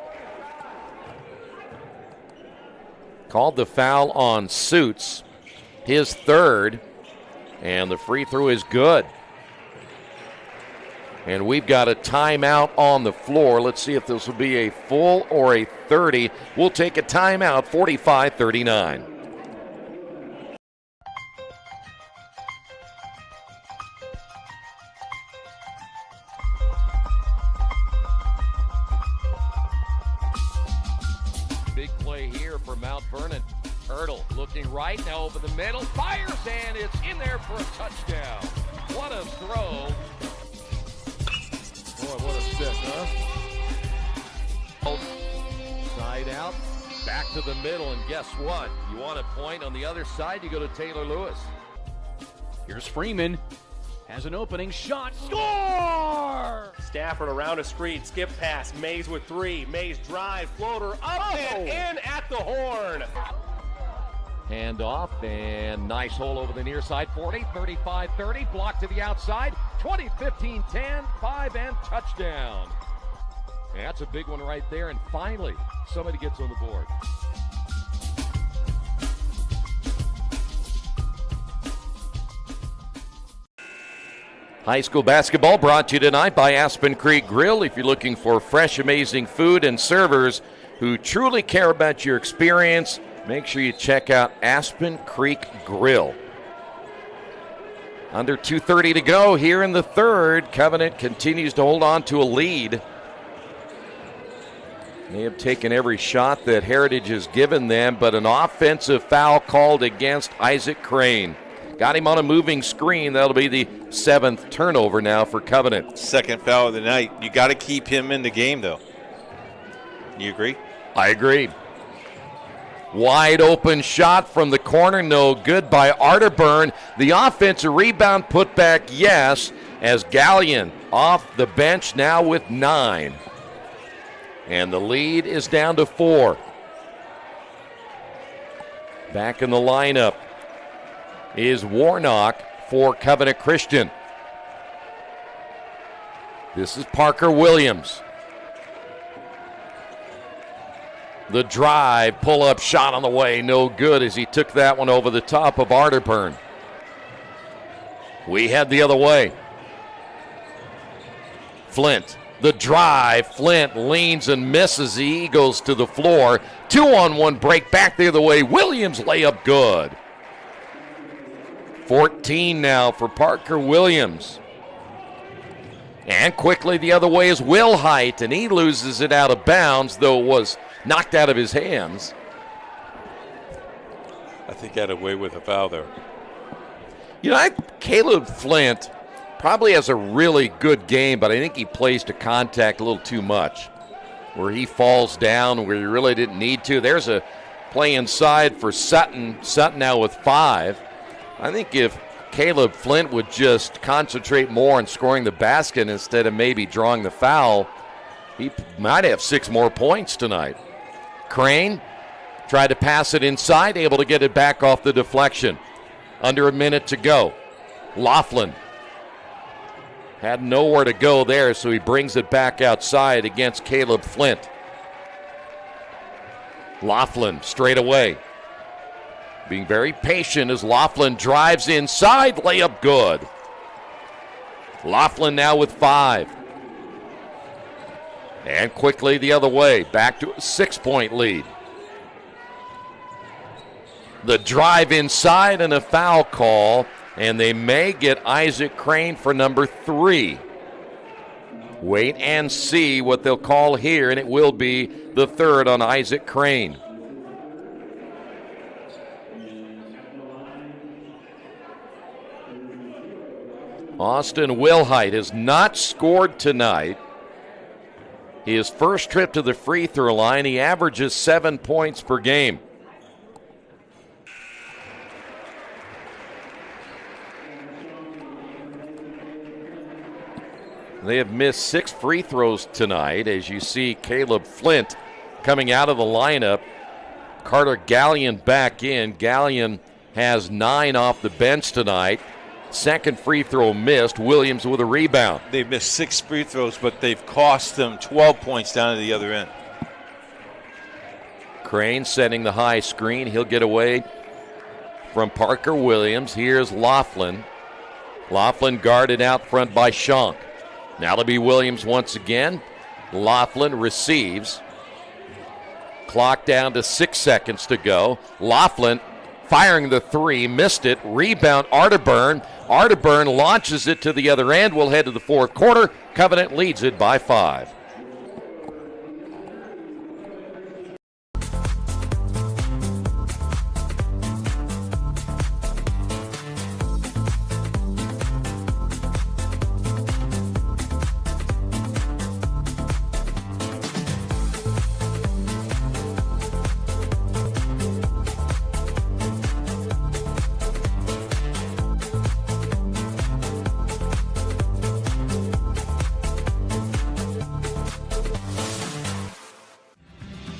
called the foul on Suits, his third, and the free throw is good. And we've got a timeout on the floor. Let's see if this will be a full or a 30. We'll take a timeout, 45-39. Big play here for Mount Vernon. Hurdle looking right, now over the middle, fires, and it's in there for a touchdown. What a throw. Boy, what a stick, huh? Side out, back to the middle, and guess what? You want a point on the other side, you go to Taylor Lewis. Here's Freeman. Has an opening shot. Score! Stafford around a screen, skip pass. Mays with 3. Mays drive, floater up and in at the horn. Hand off, and nice hole over the near side. 40, 35, 30. Block to the outside. 20, 15, 10, 5, and touchdown. And that's a big one right there. And finally, somebody gets on the board. High school basketball brought to you tonight by Aspen Creek Grill. If you're looking for fresh, amazing food and servers who truly care about your experience, make sure you check out Aspen Creek Grill. Under 2:30 to go here in the third. Covenant continues to hold on to a lead. They have taken every shot that Heritage has given them, but an offensive foul called against Isaac Crane. Got him on a moving screen. That'll be the 7th turnover now for Covenant. Second foul of the night. You got to keep him in the game, though. You agree? I agree. Wide open shot from the corner, no good by Arterburn. The offensive rebound put back, yes, as Gallion off the bench now with 9. And the lead is down to 4. Back in the lineup is Warnock for Covenant Christian. This is Parker Williams. The drive, pull-up shot on the way, no good as he took that one over the top of Arterburn. We head the other way. Flint, the drive. Flint leans and misses. He goes to the floor. 2-on-1 break back the other way. Williams layup good. 14 now for Parker Williams. And quickly the other way is Will Height, and he loses it out of bounds, though it was knocked out of his hands. I think he had away with a foul there. You know, Caleb Flint probably has a really good game, but I think he plays to contact a little too much, where he falls down where he really didn't need to. There's a play inside for Sutton. Sutton now with 5. I think if Caleb Flint would just concentrate more on scoring the basket instead of maybe drawing the foul, he might have 6 more points tonight. Crane tried to pass it inside, able to get it back off the deflection. Under a minute to go. Laughlin had nowhere to go there, so he brings it back outside against Caleb Flint. Laughlin straight away. Being very patient as Laughlin drives inside, layup good. Laughlin now with 5. And quickly the other way, back to a 6-point lead. The drive inside and a foul call, and they may get Isaac Crane for number 3. Wait and see what they'll call here, and it will be the 3rd on Isaac Crane. Austin Wilhite has not scored tonight. His first trip to the free throw line, he averages 7 points per game. They have missed 6 free throws tonight, as you see Caleb Flint coming out of the lineup. Carter Gallion back in. Gallion has 9 off the bench tonight. Second free throw missed. Williams with a rebound. They've missed 6 free throws, but they've cost them 12 points down to the other end. Crane setting the high screen. He'll get away from Parker Williams. Here's Laughlin. Laughlin guarded out front by Shank. Now to be Williams once again. Laughlin receives. Clock down to 6 seconds to go. Laughlin firing the three, missed it. Rebound, Arterburn. Arterburn launches it to the other end. We'll head to the fourth quarter. Covenant leads it by 5.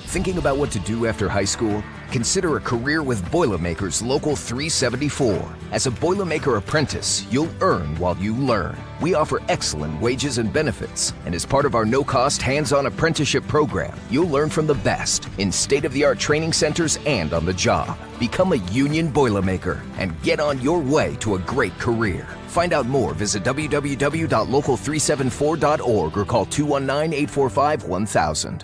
Thinking about what to do after high school? Consider a career with Boilermakers Local 374. As a Boilermaker apprentice, you'll earn while you learn. We offer excellent wages and benefits, and as part of our no-cost hands-on apprenticeship program, you'll learn from the best in state-of-the-art training centers and on the job. Become a union Boilermaker and get on your way to a great career. Find out more, visit www.local374.org or call 219-845-1000.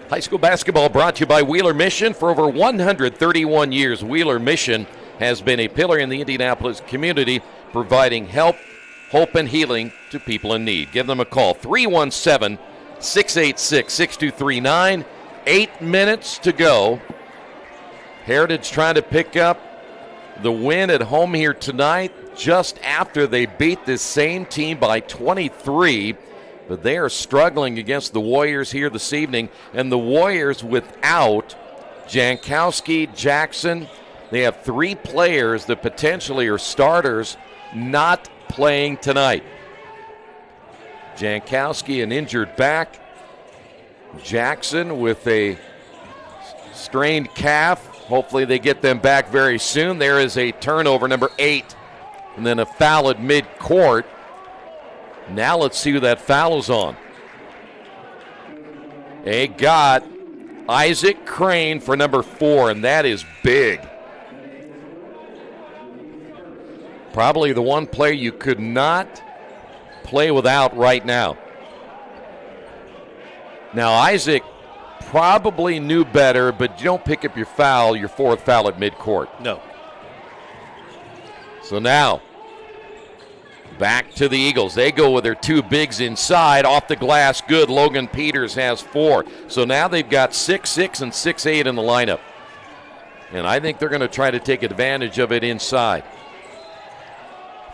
High school basketball brought to you by Wheeler Mission. For over 131 years, Wheeler Mission has been a pillar in the Indianapolis community, providing help, hope, and healing to people in need. Give them a call, 317-686-6239. 8 minutes to go. Heritage trying to pick up the win at home here tonight, just after they beat this same team by 23. But they are struggling against the Warriors here this evening. And the Warriors without Jankowski, Jackson, they have 3 players that potentially are starters not playing tonight. Jankowski, an injured back. Jackson with a strained calf. Hopefully they get them back very soon. There is a turnover, number 8, and then a foul at midcourt. Now let's see who that foul is on. They got Isaac Crane for number 4, and that is big. Probably the one player you could not play without right now. Now Isaac probably knew better, but you don't pick up your 4th foul at midcourt. No. So now, back to the Eagles. They go with their 2 bigs inside. Off the glass, good. Logan Peters has 4. So now they've got 6'6" and 6'8" in the lineup. And I think they're going to try to take advantage of it inside.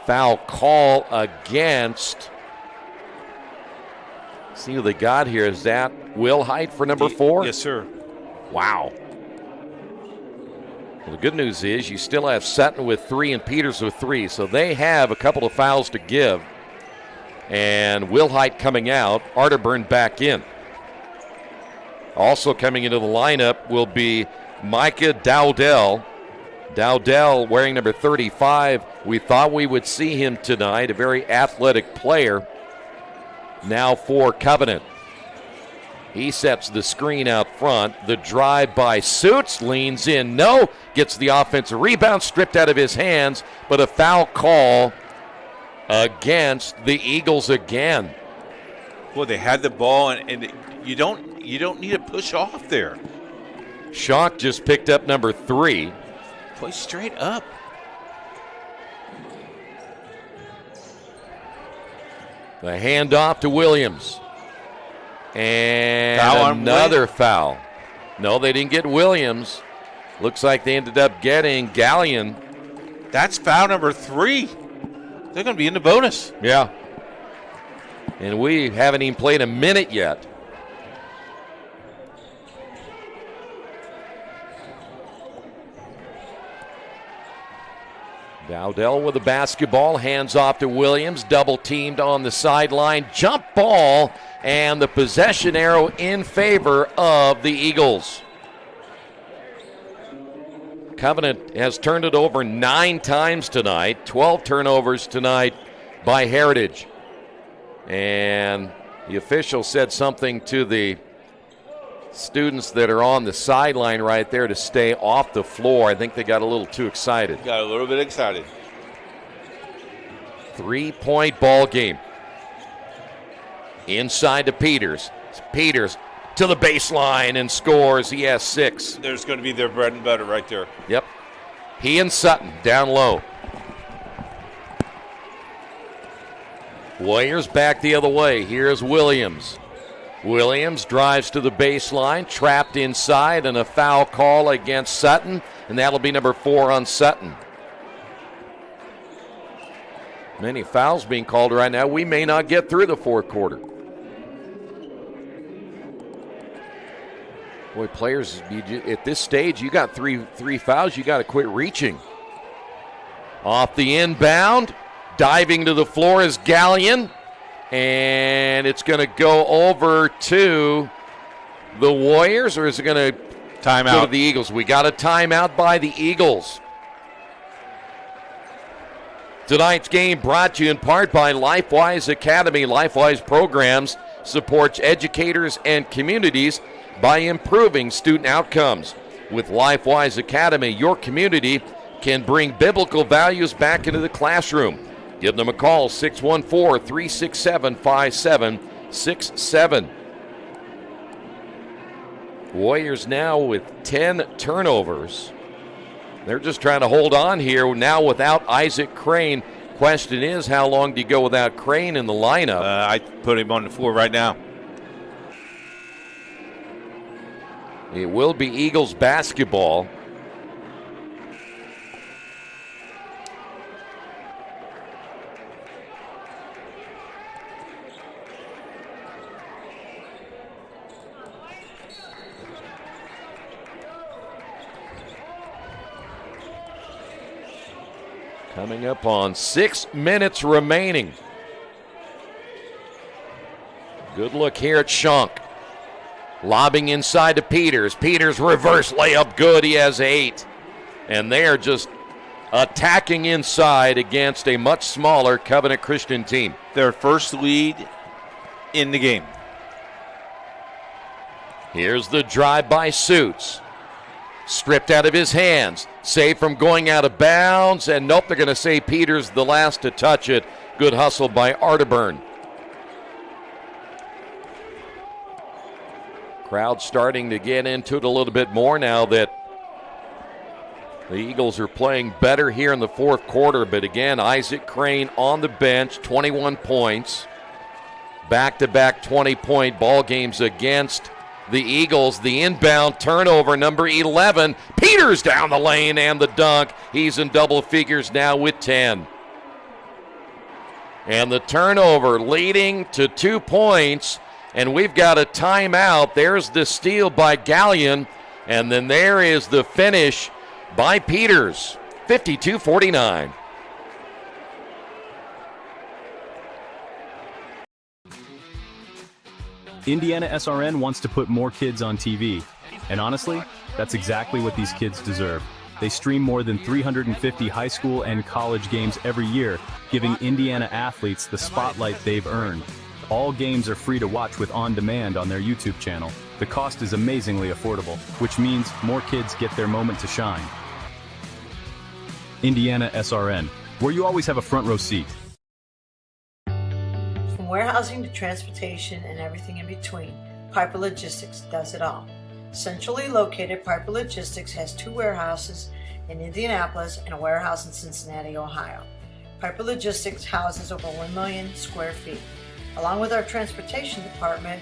Foul call against. See who they got here. Is that Will Height for number 4? Yes, sir. Wow. Well, the good news is you still have Sutton with 3 and Peters with 3, so they have a couple of fouls to give. And Will Height coming out, Arterburn back in. Also coming into the lineup will be Micah Dowdell. Dowdell wearing number 35. We thought we would see him tonight, a very athletic player. Now for Covenant. He sets the screen out front. The drive by Suits, leans in, no, gets the offensive rebound stripped out of his hands, but a foul call against the Eagles again. Well, they had the ball, and you don't need to push off there. Schock just picked up number 3. Play straight up. The handoff to Williams. And another foul. No, they didn't get Williams. Looks like they ended up getting Gallion. That's foul number 3. They're going to be in the bonus. Yeah. And we haven't even played a minute yet. Dowdell with the basketball, hands off to Williams, double teamed on the sideline, jump ball, and the possession arrow in favor of the Eagles. Covenant has turned it over 9 times tonight, 12 turnovers tonight by Heritage. And the official said something to the students that are on the sideline right there to stay off the floor. I think they got a little too excited. Got a little bit excited. 3-point ball game. Inside to Peters. Peters to the baseline and scores. He has 6. There's going to be their bread and butter right there. Yep. He and Sutton down low. Warriors back the other way. Here's Williams. Williams drives to the baseline, trapped inside, and a foul call against Sutton, and that'll be number 4 on Sutton. Many fouls being called right now. We may not get through the fourth quarter. Boy, players, at this stage, you got three fouls. You got to quit reaching. Off the inbound, diving to the floor is Gallion, and it's going to go over to the Warriors, or is it going to go to the Eagles? We got a timeout by the Eagles. Tonight's game brought to you in part by LifeWise Academy. LifeWise programs supports educators and communities by improving student outcomes. With LifeWise Academy, your community can bring biblical values back into the classroom. Give them a call, 614-367-5767. Warriors now with 10 turnovers. They're just trying to hold on here now without Isaac Crane. Question is, how long do you go without Crane in the lineup? I put him on the floor right now. It will be Eagles basketball. Coming up on 6 minutes remaining. Good look here at Schunk. Lobbing inside to Peters. Peters reverse layup good. He has 8. And they are just attacking inside against a much smaller Covenant Christian team. Their first lead in the game. Here's the drive by Suits. Stripped out of his hands. Saved from going out of bounds. And nope, they're going to say Peters the last to touch it. Good hustle by Arterburn. Crowd starting to get into it a little bit more now that the Eagles are playing better here in the fourth quarter. But again, Isaac Crane on the bench, 21 points. Back-to-back 20-point ball games against the Eagles. The inbound turnover, number 11. Peters down the lane and the dunk. He's in double figures now with 10. And the turnover leading to 2 points. And we've got a timeout. There's the steal by Gallion. And then there is the finish by Peters. 52-49. IndianaSRN wants to put more kids on TV. And honestly, that's exactly what these kids deserve. They stream more than 350 high school and college games every year, giving Indiana athletes the spotlight they've earned. All games are free to watch with on-demand on their YouTube channel. The cost is amazingly affordable, which means more kids get their moment to shine. IndianaSRN, where you always have a front row seat. From warehousing to transportation and everything in between, Piper Logistics does it all. Centrally located, Piper Logistics has 2 warehouses in Indianapolis and a warehouse in Cincinnati, Ohio. Piper Logistics houses over 1 million square feet. Along with our transportation department,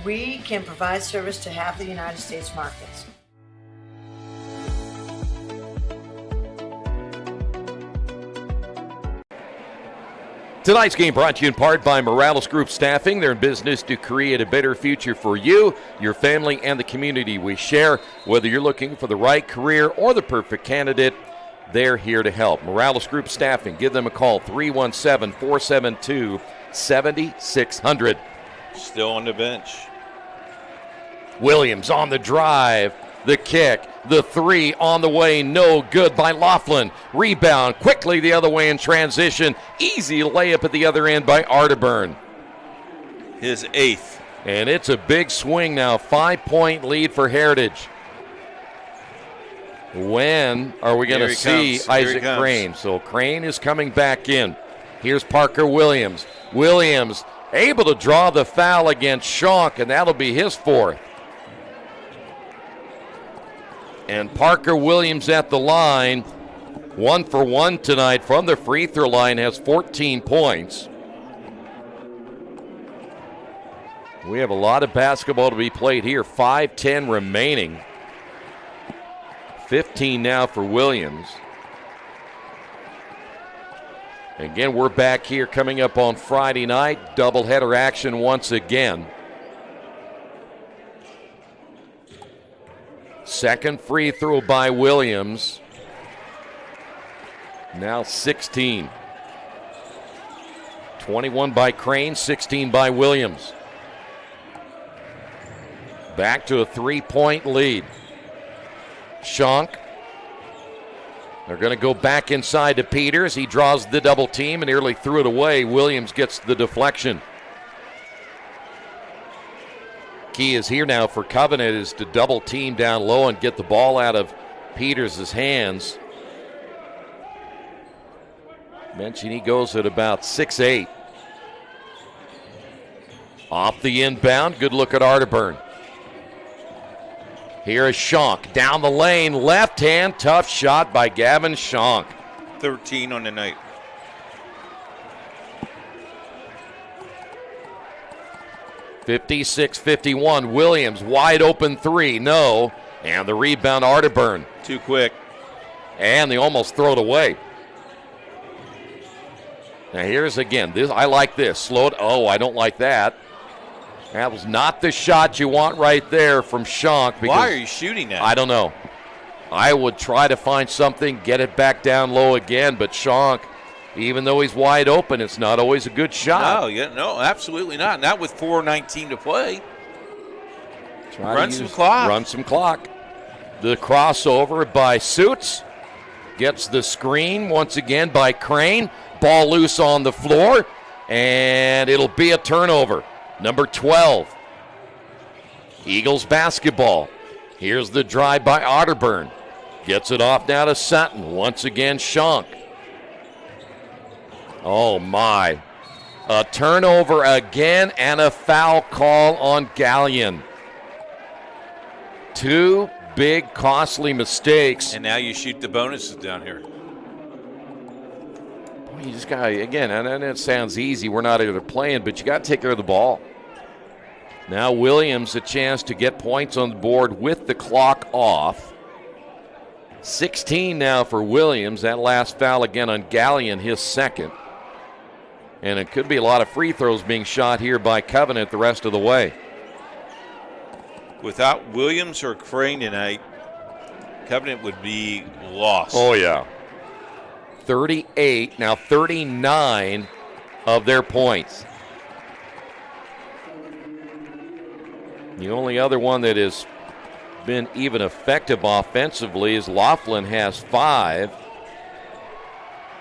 we can provide service to half the United States markets. Tonight's game brought to you in part by Morales Group Staffing. They're in business to create a better future for you, your family, and the community we share. Whether you're looking for the right career or the perfect candidate, they're here to help. Morales Group Staffing. Give them a call, 317-472-7600. Still on the bench. Williams on the drive. The kick, the 3 on the way, no good by Laughlin. Rebound quickly the other way in transition. Easy layup at the other end by Arterburn. His 8th. And it's a big swing now, 5-point lead for Heritage. When are we going to see Isaac Crane? So Crane is coming back in. Here's Parker Williams. Williams able to draw the foul against Schonk, and that'll be his 4th. And Parker Williams at the line, 1 for 1 tonight from the free throw line, has 14 points. We have a lot of basketball to be played here. 5:10 remaining. 15 now for Williams. Again, we're back here coming up on Friday night. Doubleheader action once again. Second free throw by Williams. Now 16. 21 by Crane, 16 by Williams. Back to a 3-point lead. Schonk. They're going to go back inside to Peters. He draws the double team and nearly threw it away. Williams gets the deflection. Key is here now for Covenant is to double team down low and get the ball out of Peters' hands. Mention he goes at about 6'8". Off the inbound, good look at Arterburn. Here is Schonk down the lane, left hand, tough shot by Gavin Schonk. 13 on the night. (56-51). Williams wide open 3, no, and the rebound Arterburn. Too quick. And they almost throw it away. Now here's again, this I like this. Slowed, oh, I don't like that. That was not the shot you want right there from Schonk. Why are you shooting that? I don't know. I would try to find something, get it back down low again, but Schonk, even though he's wide open, it's not always a good shot. No, absolutely not. Not with 4:19 to play. Run some clock. The crossover by Suits. Gets the screen once again by Crane. Ball loose on the floor, and it'll be a turnover. Number 12. Eagles basketball. Here's the drive by Arterburn. Gets it off now to Sutton. Once again, Schonk. Oh, my. A turnover again and a foul call on Gallion. 2 big, costly mistakes. And now you shoot the bonuses down here. Boy, you just got to, again, and it sounds easy. We're not either playing, but you got to take care of the ball. Now Williams a chance to get points on the board with the clock off. 16 now for Williams. That last foul again on Gallion, his 2nd. And it could be a lot of free throws being shot here by Covenant the rest of the way. Without Williams or Crane tonight, Covenant would be lost. Oh, yeah. 38, now 39 of their points. The only other one that has been even effective offensively is Laughlin has 5.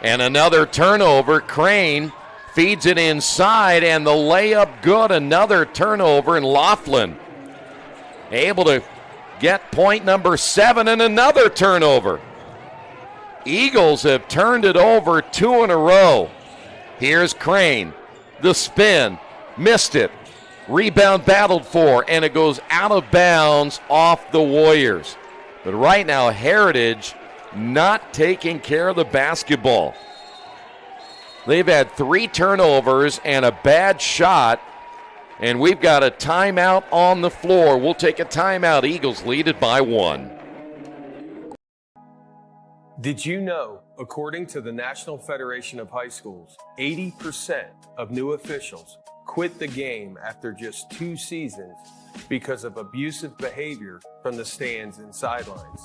And another turnover. Crane feeds it inside, and the layup good. Another turnover, and Laughlin able to get point number 7 and another turnover. Eagles have turned it over 2 in a row. Here's Crane. The spin. Missed it. Rebound battled for, and it goes out of bounds off the Warriors. But right now, Heritage not taking care of the basketball. They've had 3 turnovers and a bad shot, and we've got a timeout on the floor. We'll take a timeout. Eagles lead it by 1. Did you know, according to the National Federation of High Schools, 80% of new officials quit the game after just 2 seasons because of abusive behavior from the stands and sidelines?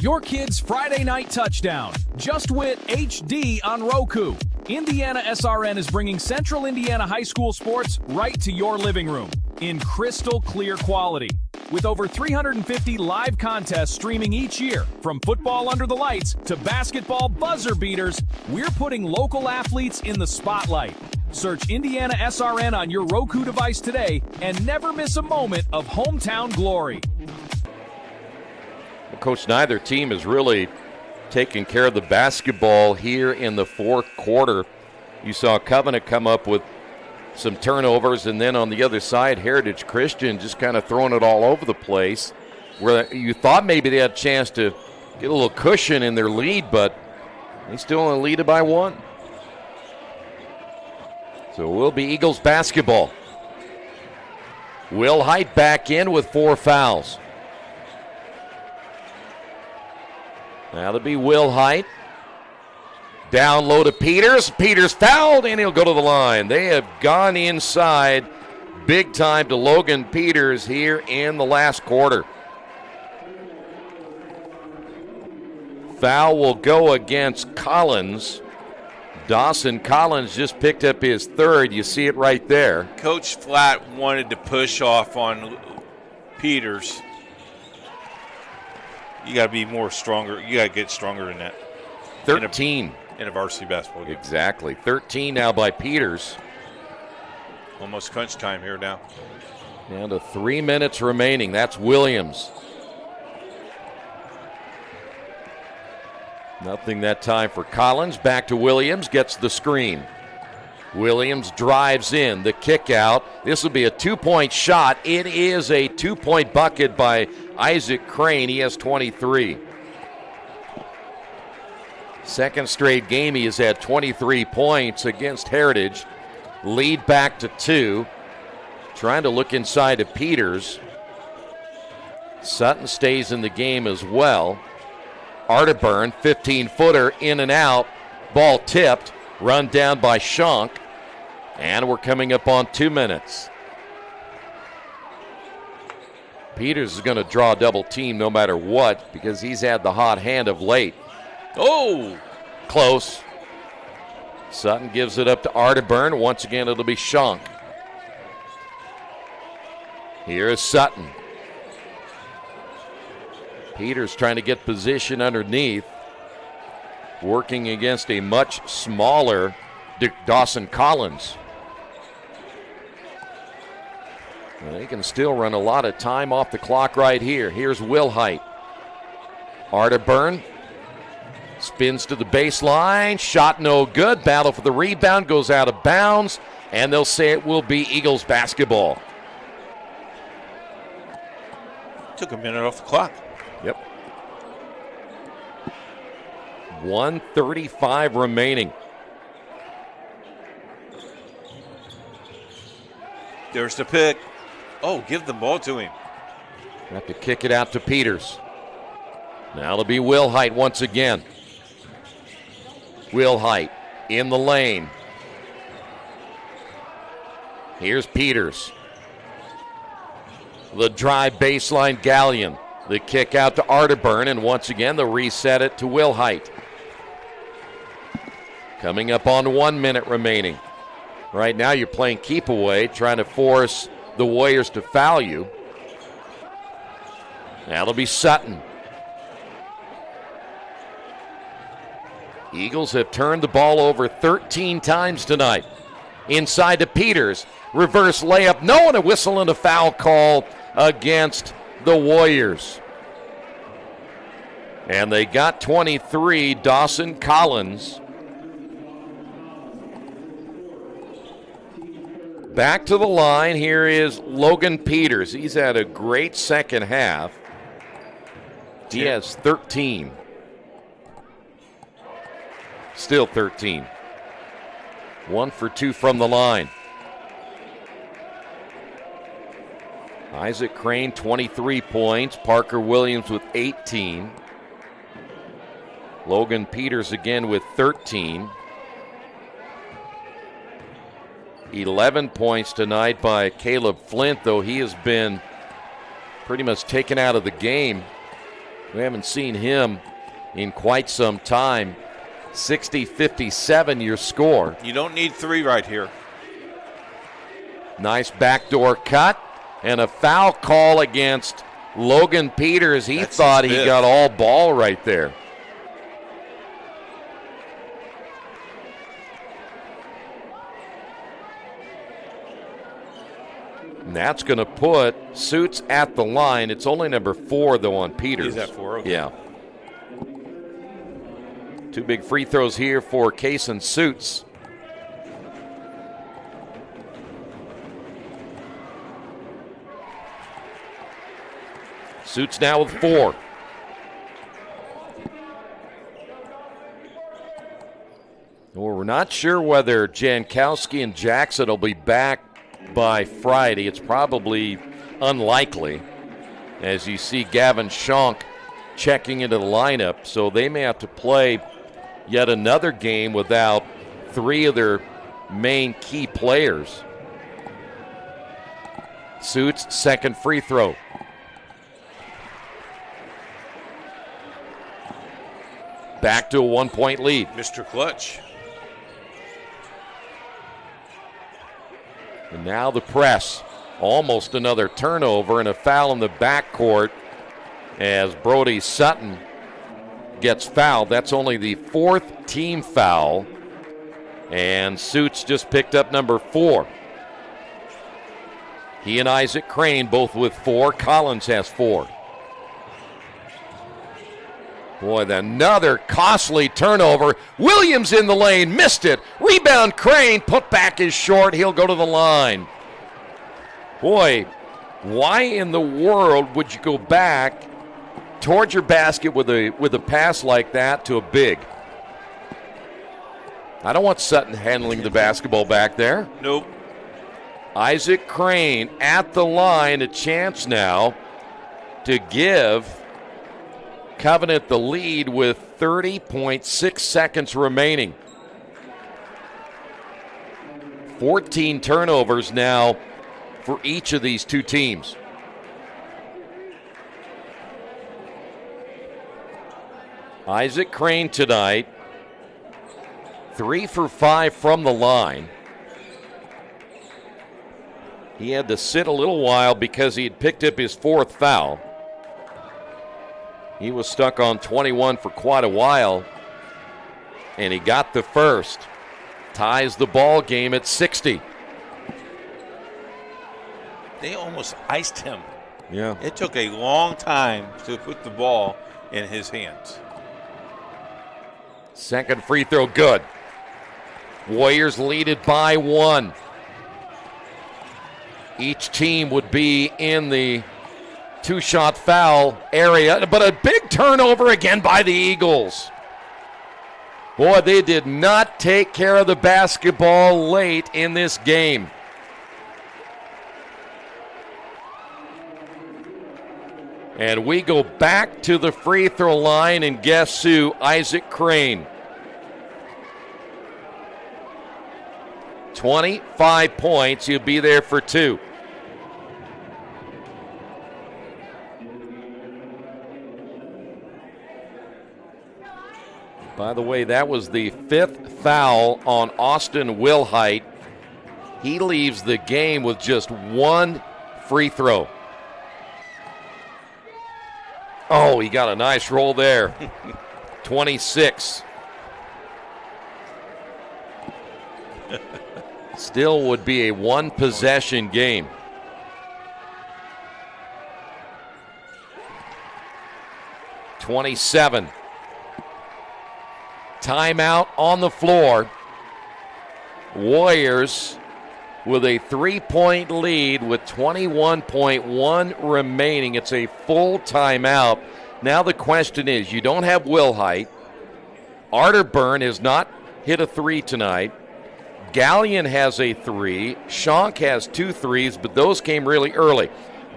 Your kid's Friday night touchdown. Just Wit HD on Roku. IndianaSRN is bringing Central Indiana high school sports right to your living room in crystal clear quality. With over 350 live contests streaming each year, from football under the lights to basketball buzzer beaters, we're putting local athletes in the spotlight. Search IndianaSRN on your Roku device today and never miss a moment of hometown glory. Well, Coach, neither team is really taking care of the basketball here in the fourth quarter. You saw Covenant come up with some turnovers, and then on the other side, Heritage Christian just kind of throwing it all over the place, where you thought maybe they had a chance to get a little cushion in their lead, but they still only lead by one. So it will be Eagles basketball. Will Height back in with 4 fouls. Now it'll be Will Height. Down low to Peters. Peters fouled, and he'll go to the line. They have gone inside big time to Logan Peters here in the last quarter. Foul will go against Collins. Dawson Collins just picked up his third. You see it right there. Coach Flatt wanted to push off on Peters. You got to be more stronger. You got to get stronger than that. 13. In a varsity basketball game. Exactly. 13 now by Peters. Almost crunch time here now. Down to 3 minutes remaining. That's Williams. Nothing that time for Collins. Back to Williams. Gets the screen. Williams drives in. The kick out. This will be a 2-point shot. It is a 2-point bucket by Isaac Crane. He has 23. Second straight game he has had 23 points against Heritage. Lead back to 2. Trying to look inside to Peters. Sutton stays in the game as well. Arterburn, 15-footer, in and out. Ball tipped. Run down by Schunk. And we're coming up on 2 minutes. Peters is going to draw a double team no matter what because he's had the hot hand of late. Oh, close. Sutton gives it up to Arterburn. Once again, it'll be Schunk. Here is Sutton. Peters trying to get position underneath. Working against a much smaller Dawson Collins. Well, they can still run a lot of time off the clock right here. Here's Will Height. Arterburn. Spins to the baseline. Shot no good. Battle for the rebound. Goes out of bounds. And they'll say it will be Eagles basketball. Took a minute off the clock. Yep. 1:35 remaining. There's the pick. Oh, give the ball to him. Have to kick it out to Peters. Now it'll be Will Height once again. Will Height in the lane. Here's Peters. The drive baseline, Gallion. The kick out to Arterburn, and once again they'll reset it to Will Height. Coming up on 1 minute remaining. Right now you're playing keep away, trying to force the Warriors to foul you. That'll be Sutton. Eagles have turned the ball over 13 times tonight. Inside to Peters. Reverse layup. No, and a whistle and a foul call against the Warriors. And they got 23, Dawson Collins. Back to the line. Here is Logan Peters. He's had a great second half. He has 13. Still 13. 1 for 2 from the line. Isaac Crane, 23 points. Parker Williams with 18. Logan Peters again with 13. 11 points tonight by Caleb Flint, though he has been pretty much taken out of the game. We haven't seen him in quite some time. 60-57 your score. You don't need 3 right here. Nice backdoor cut. And a foul call against Logan Peters. He thought he got all ball right there. And that's going to put Suits at the line. It's only number 4, though, on Peters. He's at 4, okay. Yeah. 2 big free throws here for Kason Suits. Suits now with 4. Well, we're not sure whether Jankowski and Jackson will be back by Friday. It's probably unlikely, as you see Gavin Schonk checking into the lineup. So they may have to play yet another game without 3 of their main key players. Suits' second free throw. Back to a 1-point lead. Mr. Clutch. And now the press. Almost another turnover and a foul in the backcourt as Brody Sutton gets fouled. That's only the 4th team foul. And Suits just picked up number 4. He and Isaac Crane both with 4. Collins has 4. Boy, another costly turnover. Williams in the lane, missed it. Rebound, Crane, put back is short. He'll go to the line. Boy, why in the world would you go back towards your basket with a pass like that to a big? I don't want Sutton handling the basketball back there. Nope. Isaac Crane at the line, a chance now to give Covenant the lead with 30.6 seconds remaining. 14 turnovers now for each of these 2 teams. Isaac Crane tonight, 3 for 5 from the line. He had to sit a little while because he had picked up his 4th foul. He was stuck on 21 for quite a while, and he got the first. Ties the ball game at 60. They almost iced him. Yeah. It took a long time to put the ball in his hands. Second free throw, good. Warriors lead it by 1. Each team would be in the 2-shot foul area, but a big turnover again by the Eagles. Boy, they did not take care of the basketball late in this game. And we go back to the free throw line, and guess who? Isaac Crane. 25 points. He'll be there for 2. By the way, that was the 5th foul on Austin Wilhite. He leaves the game with just 1 free throw. Oh, he got a nice roll there. 26. Still would be a 1-possession game. (27) Timeout on the floor. Warriors with a 3-point lead with 21.1 remaining. It's a full timeout. Now the question is, you don't have Wilhite. Arterburn has not hit a 3 tonight. Gallion has a 3. Schonk has 2 threes, but those came really early.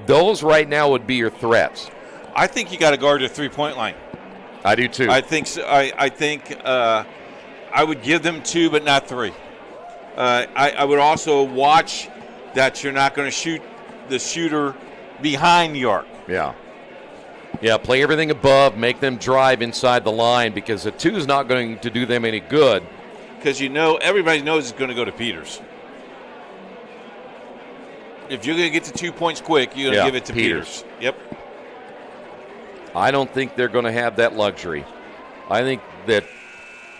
Those right now would be your threats. I think you got to guard the 3-point line. I do too. I think so. I think I would give them 2, but not 3. I would also watch that you're not going to shoot the shooter behind the arc. Yeah. Yeah, play everything above, make them drive inside the line, because a 2 is not going to do them any good. Because everybody knows it's going to go to Peters. If you're going to get to 2 points quick, you're going to give it to Peters. Yep. I don't think they're going to have that luxury. I think that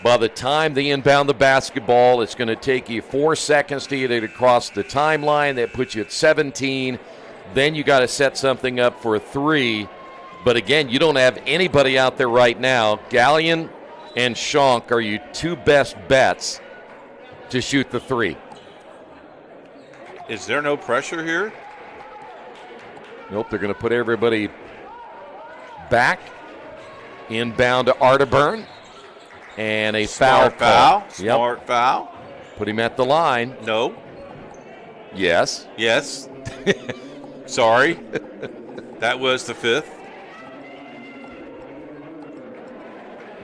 by the time they inbound the basketball, it's going to take you 4 seconds to get it across the timeline. That puts you at 17. Then you got to set something up for a 3. But again, you don't have anybody out there right now. Gallion and Schonk are your 2 best bets to shoot the 3. Is there no pressure here? Nope, they're going to put everybody back. Inbound to Arterburn. And a Smart foul. Smart foul. Put him at the line. No. Yes. Yes. Sorry. That was the 5th.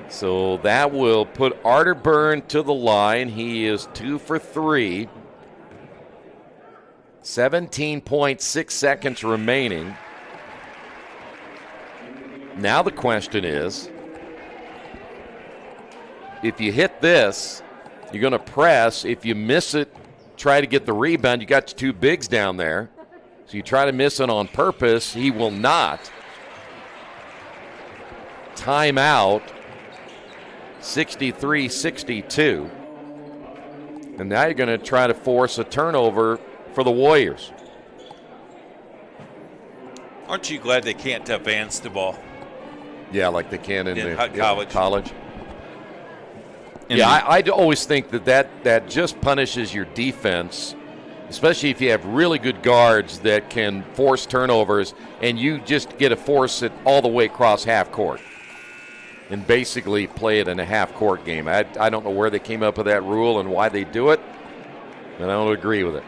So that will put Arterburn to the line. He is 2 for 3. 17.6 seconds remaining. Now the question is, if you hit this, you're going to press. If you miss it, try to get the rebound. You got your 2 bigs down there. So you try to miss it on purpose. He will not. Timeout. 63-62. And now you're going to try to force a turnover for the Warriors. Aren't you glad they can't advance the ball? Yeah, like they can in college. I always think that just punishes your defense, especially if you have really good guards that can force turnovers, and you just get to force it all the way across half court and basically play it in a half-court game. I don't know where they came up with that rule and why they do it, and I don't agree with it.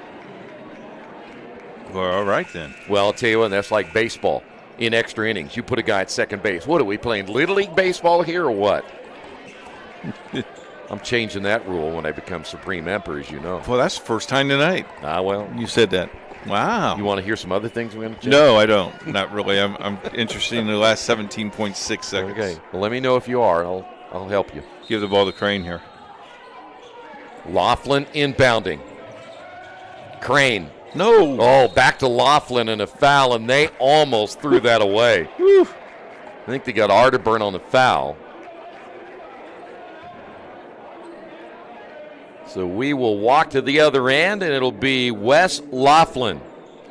Well, all right then. Well, I'll tell you what, that's like baseball. In extra innings, you put a guy at second base. What are we playing, Little League baseball here or what? I'm changing that rule when I become Supreme Emperor, as you know. Well, that's the first time tonight. Well. You said that. Wow. You want to hear some other things we're going to change? No, I don't. Not really. I'm interested in the last 17.6 seconds. Okay. Well, let me know if you are. I'll help you. Give the ball to Crane here. Laughlin inbounding. Crane. No. Oh, back to Laughlin and a foul, and they almost threw that away. I think they got Arterburn on the foul. So we will walk to the other end, and it'll be Wes Laughlin.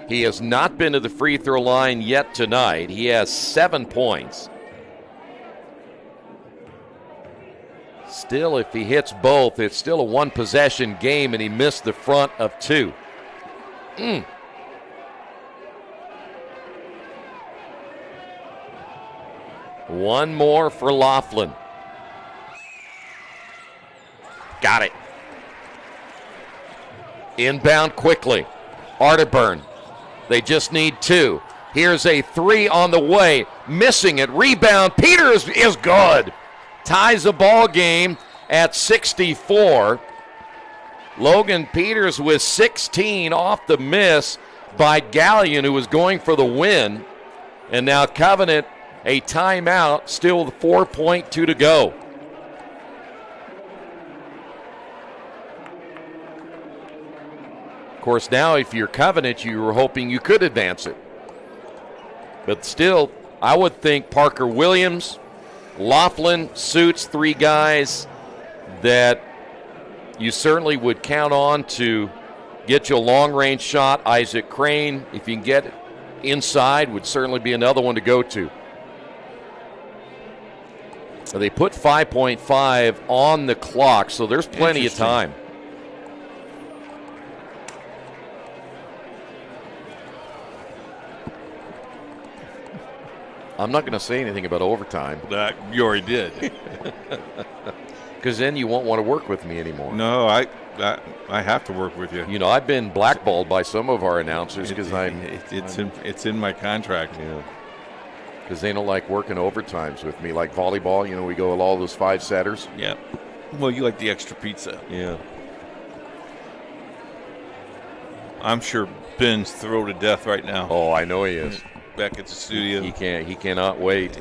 He has not been to the free throw line yet tonight. He has 7 points. Still, if he hits both, it's still a one-possession game, and he missed the front of 2. One more for Laughlin. Got it. Inbound quickly. Arterburn. They just need 2. Here's a 3 on the way. Missing it. Rebound. Peters is good. Ties the ball game at 64. Logan Peters with 16 off the miss by Gallion, who was going for the win. And now Covenant, a timeout, still 4.2 to go. Of course, now if you're Covenant, you were hoping you could advance it. But still, I would think Parker Williams, Laughlin, Suits, 3 guys that you certainly would count on to get you a long-range shot. Isaac Crane, if you can get inside, would certainly be another one to go to. So they put 5.5 on the clock, so there's plenty of time. I'm not going to say anything about overtime. You already did. Because then you won't want to work with me anymore. No, I have to work with you. You know, I've been blackballed by some of our announcers because it's in my contract. Yeah. Because they don't like working overtimes with me, like volleyball. You know, we go with all those 5-setters. Yeah. Well, you like the extra pizza. Yeah. I'm sure Ben's thrilled to death right now. Oh, I know he is. Back at the studio. He cannot wait.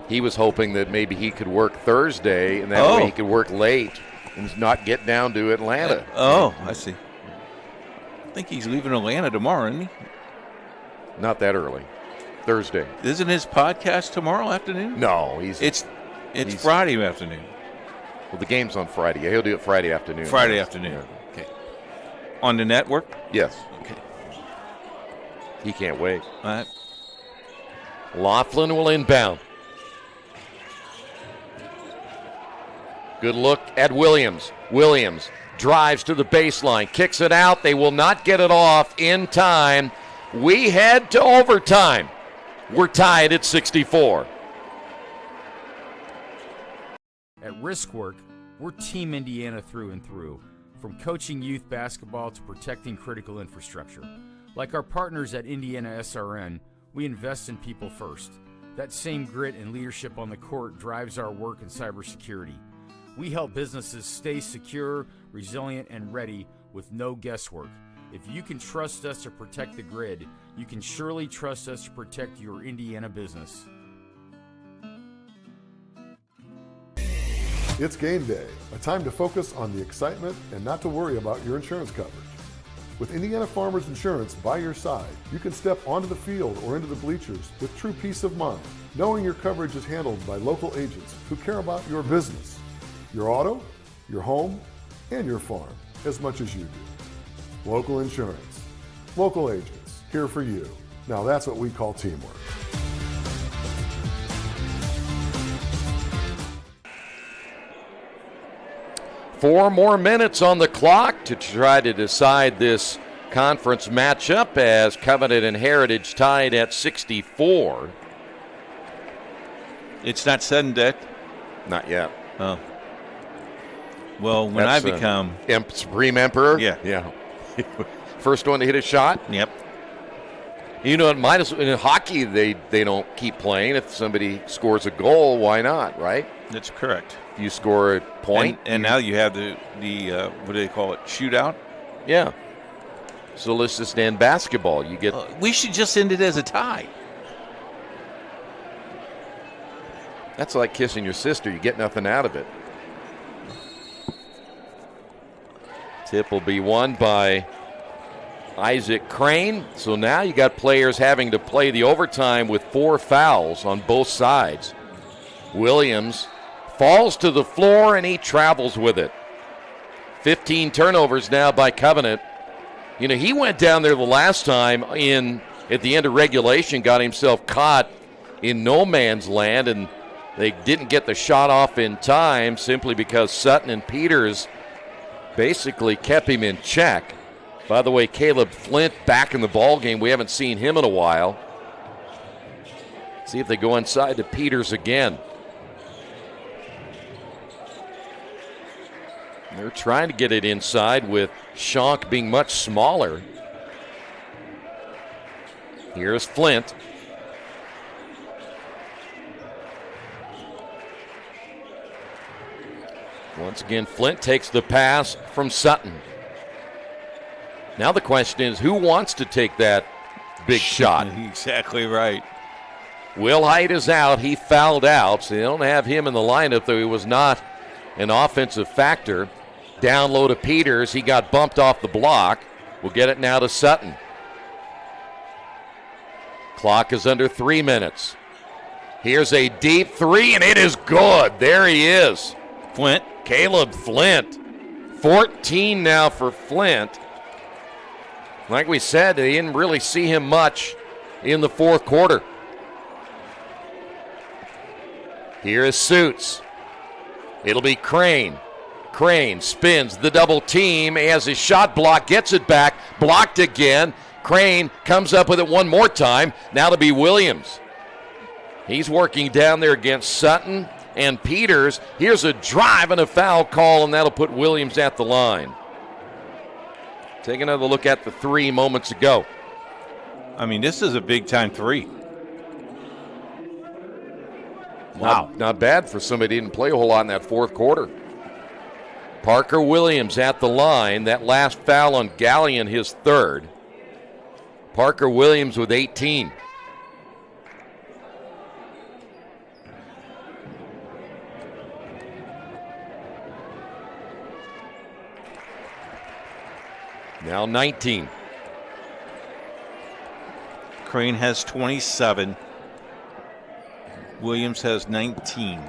He was hoping that maybe he could work Thursday, and that way he could work late and not get down to Atlanta. I see. think he's leaving Atlanta tomorrow, isn't he? Not that early. Thursday. Isn't his podcast tomorrow afternoon? No, It's Friday afternoon. Well, the game's on Friday. Yeah, he'll do it Friday afternoon. Friday afternoon. Yeah. Okay. On the network? Yes. Okay. He can't wait. All right. Laughlin will inbound. Good look at Williams. Williams drives to the baseline, kicks it out. They will not get it off in time. We head to overtime. We're tied at 64. At Riskwork, we're Team Indiana through and through, from coaching youth basketball to protecting critical infrastructure. Like our partners at IndianaSRN, we invest in people first. That same grit and leadership on the court drives our work in cybersecurity. We help businesses stay secure, resilient, and ready with no guesswork. If you can trust us to protect the grid, you can surely trust us to protect your Indiana business. It's game day, a time to focus on the excitement and not to worry about your insurance coverage. With Indiana Farmers Insurance by your side, you can step onto the field or into the bleachers with true peace of mind, knowing your coverage is handled by local agents who care about your business, your auto, your home, and your farm as much as you do. Local insurance, local agents, here for you. Now that's what we call teamwork. Four more minutes on the clock to try to decide this conference matchup as Covenant and Heritage tied at 64. It's not sudden, Not yet. Oh. Well, when I become Supreme Emperor? Yeah. First one to hit a shot? Yep. You know, in hockey, they don't keep playing. If somebody scores a goal, why not, right? That's correct. You score a point. And now you have the what do they call it, shootout? Yeah. So let's just end basketball. You get. We should just end it as a tie. That's like kissing your sister. You get nothing out of it. Tip will be won by Isaac Crane. So now you got players having to play the overtime with 4 fouls on both sides. Williams falls to the floor and he travels with it. 15 turnovers now by Covenant. You know, he went down there the last time at the end of regulation, got himself caught in no man's land, and they didn't get the shot off in time simply because Sutton and Peters basically kept him in check. By the way, Caleb Flint back in the ball game. We haven't seen him in a while. See if they go inside to Peters again. They're trying to get it inside with Schonk being much smaller. Here's Flint. Once again, Flint takes the pass from Sutton. Now the question is, who wants to take that big shot? Exactly right. Will Height is out. He fouled out, so they don't have him in the lineup, though he was not an offensive factor. Down low to Peters. He got bumped off the block. We'll get it now to Sutton. Clock is under 3 minutes. Here's a deep three, and it is good. There he is. Flint. Caleb Flint. 14 now for Flint. Like we said, they didn't really see him much in the fourth quarter. Here is Suits. It'll be Crane. Crane spins the double team. He has his shot blocked, gets it back, blocked again. Crane comes up with it one more time. Now to be Williams. He's working down there against Sutton and Peters. Here's a drive and a foul call, and that'll put Williams at the line. Take another look at the three moments ago. I mean, this is a big-time three. Wow. Not bad for somebody who didn't play a whole lot in that fourth quarter. Parker Williams at the line. That last foul on Gallion, his third. Parker Williams with 18. Now 19. Crane has 27. Williams has 19.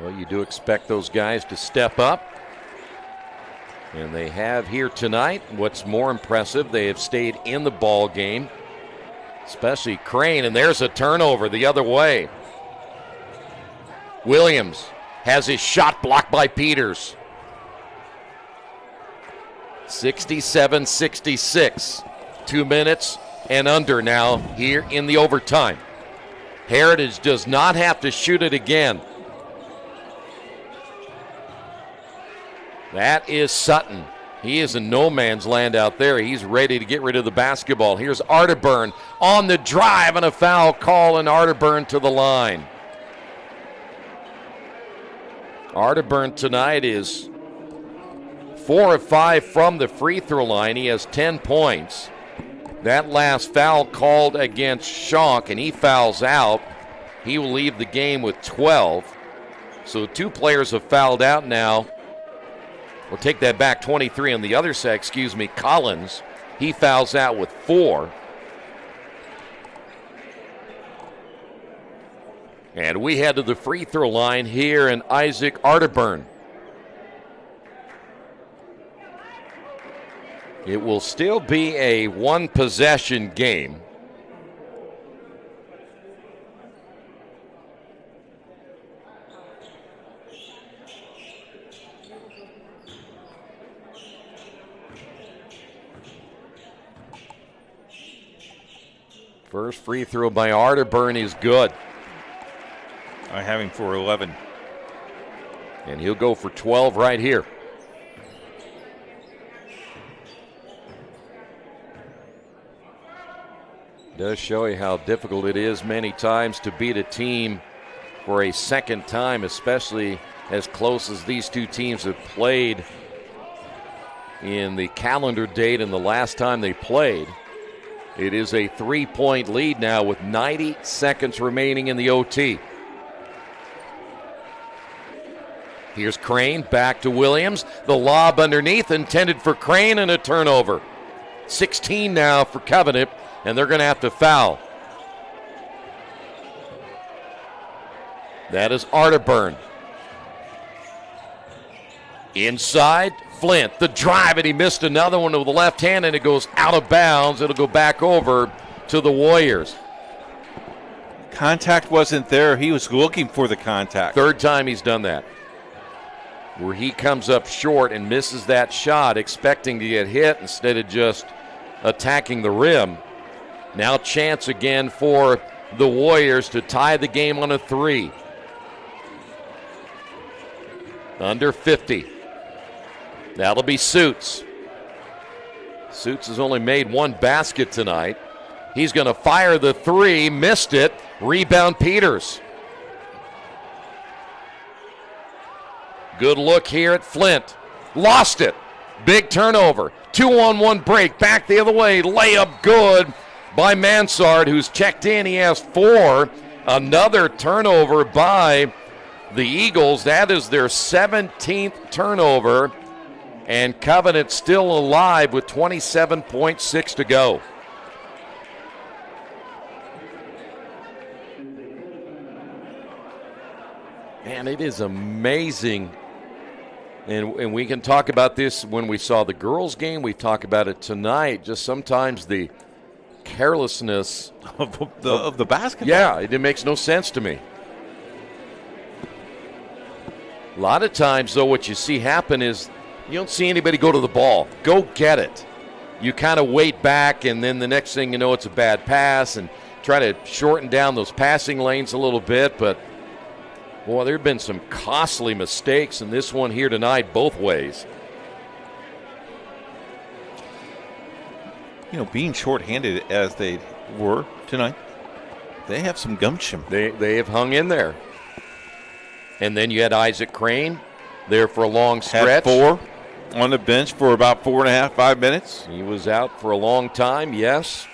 Well, you do expect those guys to step up. And they have here tonight. What's more impressive, they have stayed in the ball game, especially Crane, and there's a turnover the other way. Williams has his shot blocked by Peters. 67-66. 2 minutes and under now here in the overtime. Heritage does not have to shoot it again. That is Sutton. He is in no man's land out there. He's ready to get rid of the basketball. Here's Arterburn on the drive and a foul call, and Arterburn to the line. Arterburn tonight is 4 of 5 from the free throw line. He has 10 points. That last foul called against Schonk, and he fouls out. He will leave the game with 12. So 2 players have fouled out now. We'll take that back, 23 on the other side, Collins. He fouls out with 4. And we head to the free throw line here in Isaac Arterburn. It will still be a one-possession game. First free throw by Arterburn is good. I have him for 11. And he'll go for 12 right here. Does show you how difficult it is many times to beat a team for a second time, especially as close as these two teams have played in the calendar date and the last time they played. It is a 3-point lead now with 90 seconds remaining in the OT. Here's Crane, back to Williams. The lob underneath, intended for Crane, and a turnover. 16 now for Covenant, and they're going to have to foul. That is Arterburn. Inside, Flint, the drive, and he missed another one with the left hand, and it goes out of bounds. It'll go back over to the Warriors. Contact wasn't there. He was looking for the contact. Third time he's done that, where he comes up short and misses that shot, expecting to get hit instead of just attacking the rim. Now chance again for the Warriors to tie the game on a 3. Under 50. That'll be Suits. Suits has only made 1 basket tonight. He's going to fire the 3, missed it. Rebound Peters. Good look here at Flint. Lost it. Big turnover. 2-on-1 break. Back the other way. Layup good by Mansard, who's checked in. He has 4. Another turnover by the Eagles. That is their 17th turnover. And Covenant still alive with 27.6 to go. Man, it is amazing. And we can talk about this when we saw the girls' game. We talk about it tonight. Just sometimes the carelessness of the basketball. Yeah, it makes no sense to me. A lot of times, though, what you see happen is you don't see anybody go to the ball. Go get it. You kind of wait back, and then the next thing you know, it's a bad pass, and try to shorten down those passing lanes a little bit. But, boy, there have been some costly mistakes in this one here tonight both ways. You know, being shorthanded as they were tonight, they have some gumption. They have hung in there. And then you had Isaac Crane there for a long stretch. Had 4 on the bench for about 4.5, 5 minutes. He was out for a long time, yes.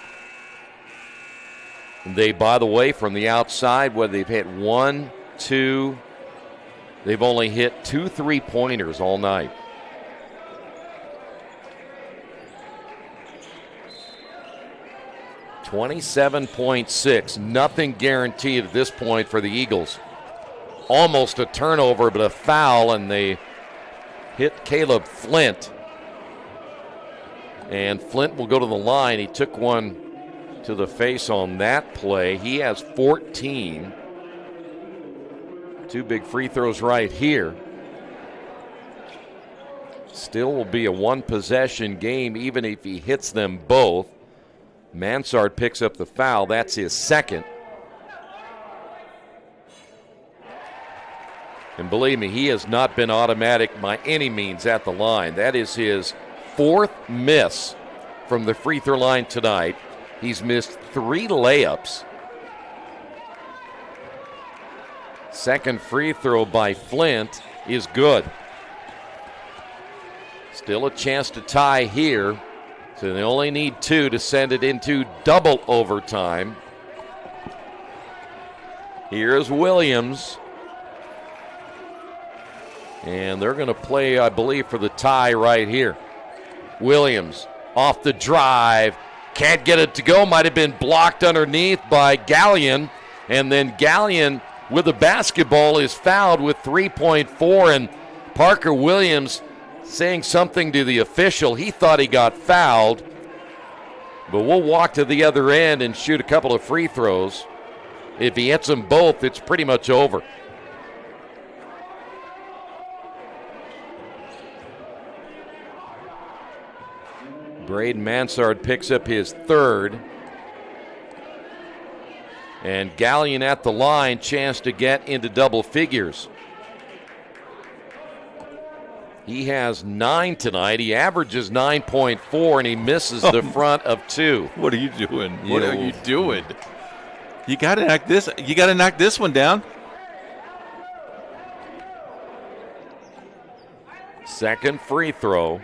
And they, by the way, from the outside, whether they've hit 1, 2, they've only hit 2 3-pointers all night. 27.6. Nothing guaranteed at this point for the Eagles. Almost a turnover, but a foul, and they hit Caleb Flint. And Flint will go to the line. He took one to the face on that play. He has 14. 2 big free throws right here. Still will be a 1-possession game even if he hits them both. Mansard picks up the foul. That's his second. And believe me, he has not been automatic by any means at the line. That is his 4th miss from the free throw line tonight. He's missed 3 layups. Second free throw by Flint is good. Still a chance to tie here. So they only need 2 to send it into double overtime. Here's Williams. And they're going to play, I believe, for the tie right here. Williams off the drive. Can't get it to go. Might have been blocked underneath by Gallion. And then Gallion with the basketball is fouled with 3.4. And Parker Williams saying something to the official. He thought he got fouled. But we'll walk to the other end and shoot a couple of free throws. If he hits them both, it's pretty much over. Braden Mansard picks up his 3rd. And Gallion at the line, chance to get into double figures. He has 9 tonight. He averages 9.4, and he misses the front of 2. What are you doing? What are you doing? You got to knock this. You got to knock this one down. Second free throw.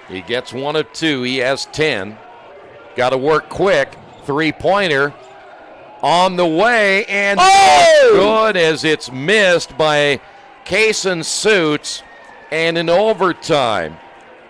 He gets 1 of 2. He has 10. Got to work quick. 3-pointer on the way, and good as it's missed by Kaysen Suits. And in overtime,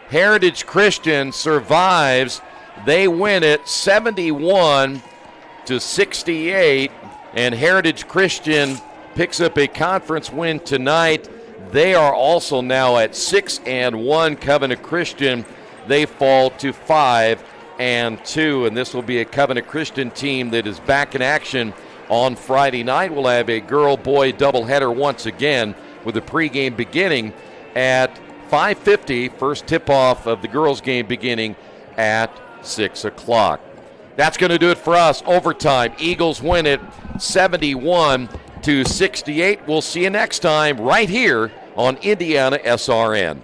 Heritage Christian survives. They win it 71-68, and Heritage Christian picks up a conference win tonight. They are also now at 6-1. Covenant Christian, they fall to 5-2, and this will be a Covenant Christian team that is back in action on Friday night. We'll have a girl-boy doubleheader once again with the pregame beginning at 5:50. First tip-off of the girls' game beginning at 6 o'clock. That's going to do it for us. Overtime. Eagles win it 71-68. We'll see you next time right here on Indiana SRN.